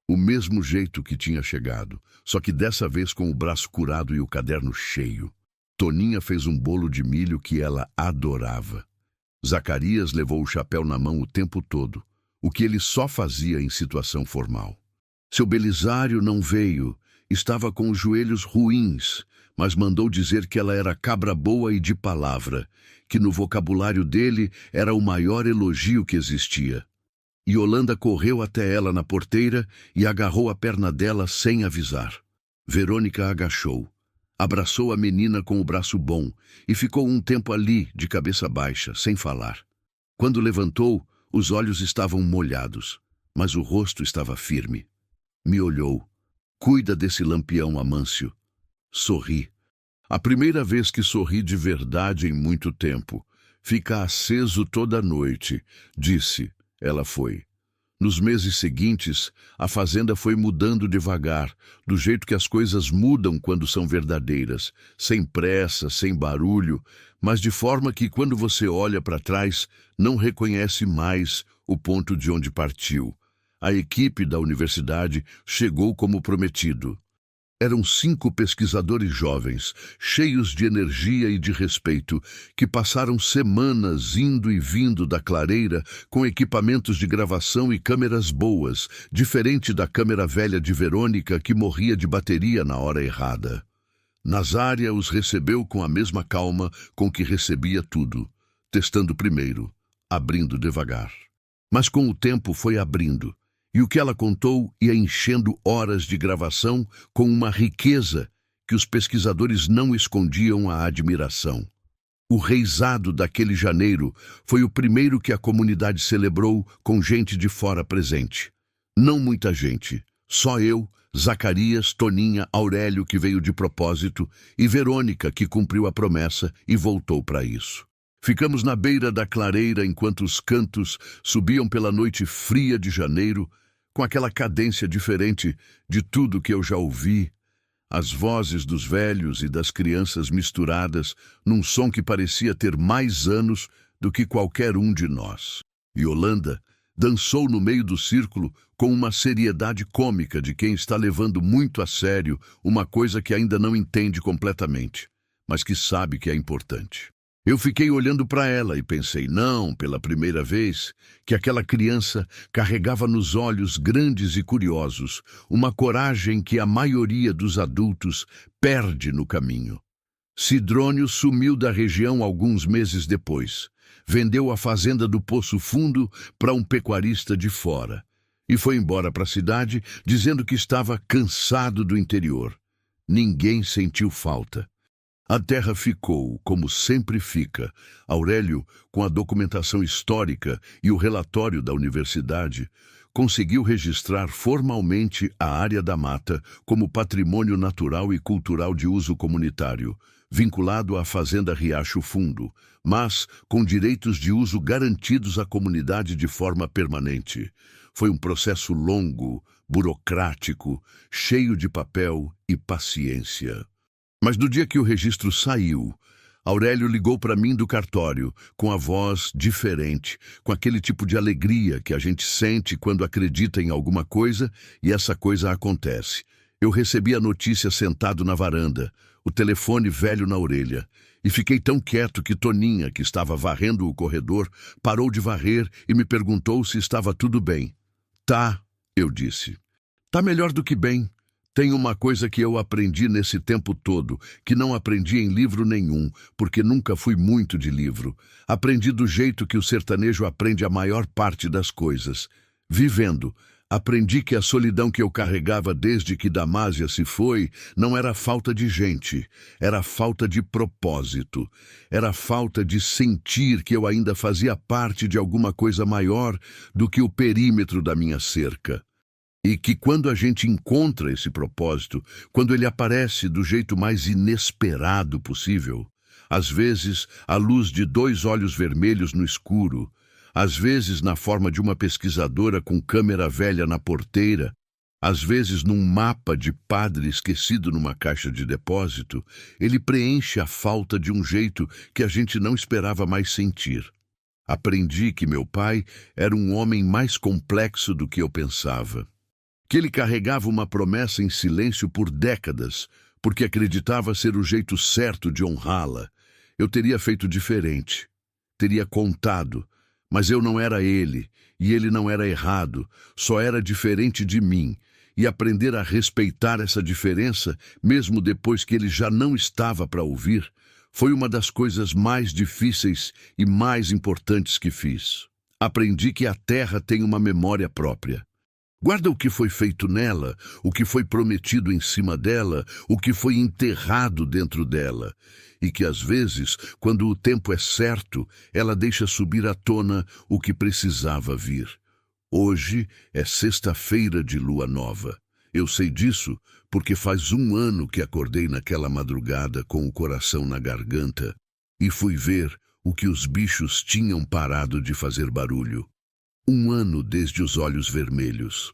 O mesmo jeito que tinha chegado, só que dessa vez com o braço curado e o caderno cheio. Toninha fez um bolo de milho que ela adorava. Zacarias levou o chapéu na mão o tempo todo, o que ele só fazia em situação formal. Seu Belisário não veio, estava com os joelhos ruins, mas mandou dizer que ela era cabra boa e de palavra, que no vocabulário dele era o maior elogio que existia. Yolanda correu até ela na porteira e agarrou a perna dela sem avisar. Verônica agachou, abraçou a menina com o braço bom e ficou um tempo ali, de cabeça baixa, sem falar. Quando levantou, os olhos estavam molhados, mas o rosto estava firme. Me olhou. Cuida desse lampião, Amâncio. Sorri. A primeira vez que sorri de verdade em muito tempo. Fica aceso toda noite, disse. Ela foi. Nos meses seguintes, a fazenda foi mudando devagar, do jeito que as coisas mudam quando são verdadeiras, sem pressa, sem barulho, mas de forma que quando você olha para trás, não reconhece mais o ponto de onde partiu. A equipe da universidade chegou como prometido. Eram 5 pesquisadores jovens, cheios de energia e de respeito, que passaram semanas indo e vindo da clareira com equipamentos de gravação e câmeras boas, diferente da câmera velha de Verônica que morria de bateria na hora errada. Nazária os recebeu com a mesma calma com que recebia tudo, testando primeiro, abrindo devagar. Mas com o tempo foi abrindo. E o que ela contou ia enchendo horas de gravação com uma riqueza que os pesquisadores não escondiam a admiração. O reisado daquele janeiro foi o primeiro que a comunidade celebrou com gente de fora presente. Não muita gente, só eu, Zacarias, Toninha, Aurélio, que veio de propósito, e Verônica, que cumpriu a promessa e voltou para isso. Ficamos na beira da clareira enquanto os cantos subiam pela noite fria de janeiro, com aquela cadência diferente de tudo que eu já ouvi, as vozes dos velhos e das crianças misturadas num som que parecia ter mais anos do que qualquer um de nós. Yolanda dançou no meio do círculo com uma seriedade cômica de quem está levando muito a sério uma coisa que ainda não entende completamente, mas que sabe que é importante. Eu fiquei olhando para ela e pensei, não, pela primeira vez, que aquela criança carregava nos olhos grandes e curiosos uma coragem que a maioria dos adultos perde no caminho. Sidrônio sumiu da região alguns meses depois. Vendeu a fazenda do Poço Fundo para um pecuarista de fora e foi embora para a cidade dizendo que estava cansado do interior. Ninguém sentiu falta. A terra ficou, como sempre fica. Aurélio, com a documentação histórica e o relatório da universidade, conseguiu registrar formalmente a área da mata como patrimônio natural e cultural de uso comunitário, vinculado à fazenda Riacho Fundo, mas com direitos de uso garantidos à comunidade de forma permanente. Foi um processo longo, burocrático, cheio de papel e paciência. Mas no dia que o registro saiu, Aurélio ligou para mim do cartório, com a voz diferente, com aquele tipo de alegria que a gente sente quando acredita em alguma coisa e essa coisa acontece. Eu recebi a notícia sentado na varanda, o telefone velho na orelha, e fiquei tão quieto que Toninha, que estava varrendo o corredor, parou de varrer e me perguntou se estava tudo bem. Tá, eu disse. Tá melhor do que bem. Tem uma coisa que eu aprendi nesse tempo todo, que não aprendi em livro nenhum, porque nunca fui muito de livro. Aprendi do jeito que o sertanejo aprende a maior parte das coisas. Vivendo. Aprendi que a solidão que eu carregava desde que Damásia se foi não era falta de gente, era falta de propósito. Era falta de sentir que eu ainda fazia parte de alguma coisa maior do que o perímetro da minha cerca. E que quando a gente encontra esse propósito, quando ele aparece do jeito mais inesperado possível, às vezes à luz de 2 olhos vermelhos no escuro, às vezes na forma de uma pesquisadora com câmera velha na porteira, às vezes num mapa de padre esquecido numa caixa de depósito, ele preenche a falta de um jeito que a gente não esperava mais sentir. Aprendi que meu pai era um homem mais complexo do que eu pensava. Que ele carregava uma promessa em silêncio por décadas, porque acreditava ser o jeito certo de honrá-la. Eu teria feito diferente. Teria contado, mas eu não era ele, e ele não era errado, só era diferente de mim, e aprender a respeitar essa diferença, mesmo depois que ele já não estava para ouvir, foi uma das coisas mais difíceis e mais importantes que fiz. Aprendi que a terra tem uma memória própria. Guarda o que foi feito nela, o que foi prometido em cima dela, o que foi enterrado dentro dela. E que às vezes, quando o tempo é certo, ela deixa subir à tona o que precisava vir. Hoje é sexta-feira de lua nova. Eu sei disso porque faz 1 ano que acordei naquela madrugada com o coração na garganta e fui ver o que os bichos tinham parado de fazer barulho. 1 ano desde os olhos vermelhos.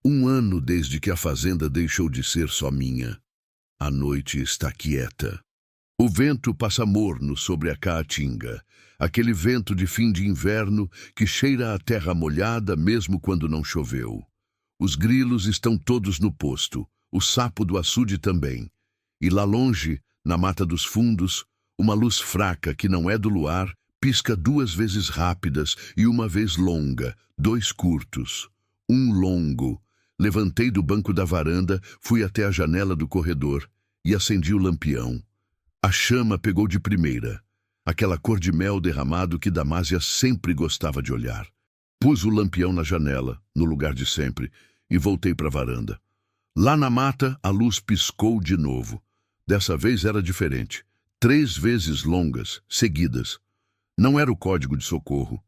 1 ano desde que a fazenda deixou de ser só minha. A noite está quieta. O vento passa morno sobre a caatinga, aquele vento de fim de inverno que cheira a terra molhada mesmo quando não choveu. Os grilos estão todos no posto, o sapo do açude também. E lá longe, na mata dos fundos, uma luz fraca que não é do luar, pisca 2 vezes rápidas e 1 vez longa, 2 curtos. 1 longo. Levantei do banco da varanda, fui até a janela do corredor e acendi o lampião. A chama pegou de primeira, aquela cor de mel derramado que Damásia sempre gostava de olhar. Pus o lampião na janela, no lugar de sempre, e voltei para a varanda. Lá na mata, a luz piscou de novo. Dessa vez era diferente. 3 vezes longas, seguidas. Não era o código de socorro,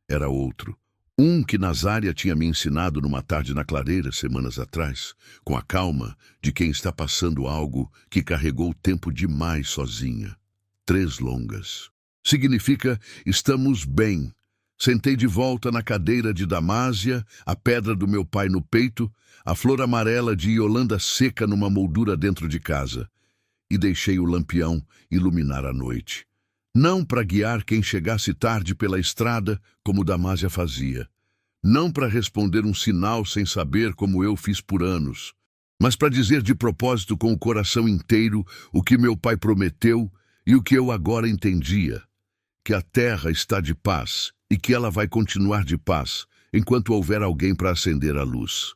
era outro. Um que Nazária tinha me ensinado numa tarde na clareira semanas atrás, com a calma de quem está passando algo que carregou tempo demais sozinha. 3 longas. Significa estamos bem. Sentei de volta na cadeira de Damásia, a pedra do meu pai no peito, a flor amarela de Iolanda seca numa moldura dentro de casa. E deixei o lampião iluminar a noite. Não para guiar quem chegasse tarde pela estrada, como Damásia fazia. Não para responder um sinal sem saber, como eu fiz por anos. Mas para dizer de propósito com o coração inteiro o que meu pai prometeu e o que eu agora entendia. Que a terra está de paz e que ela vai continuar de paz enquanto houver alguém para acender a luz.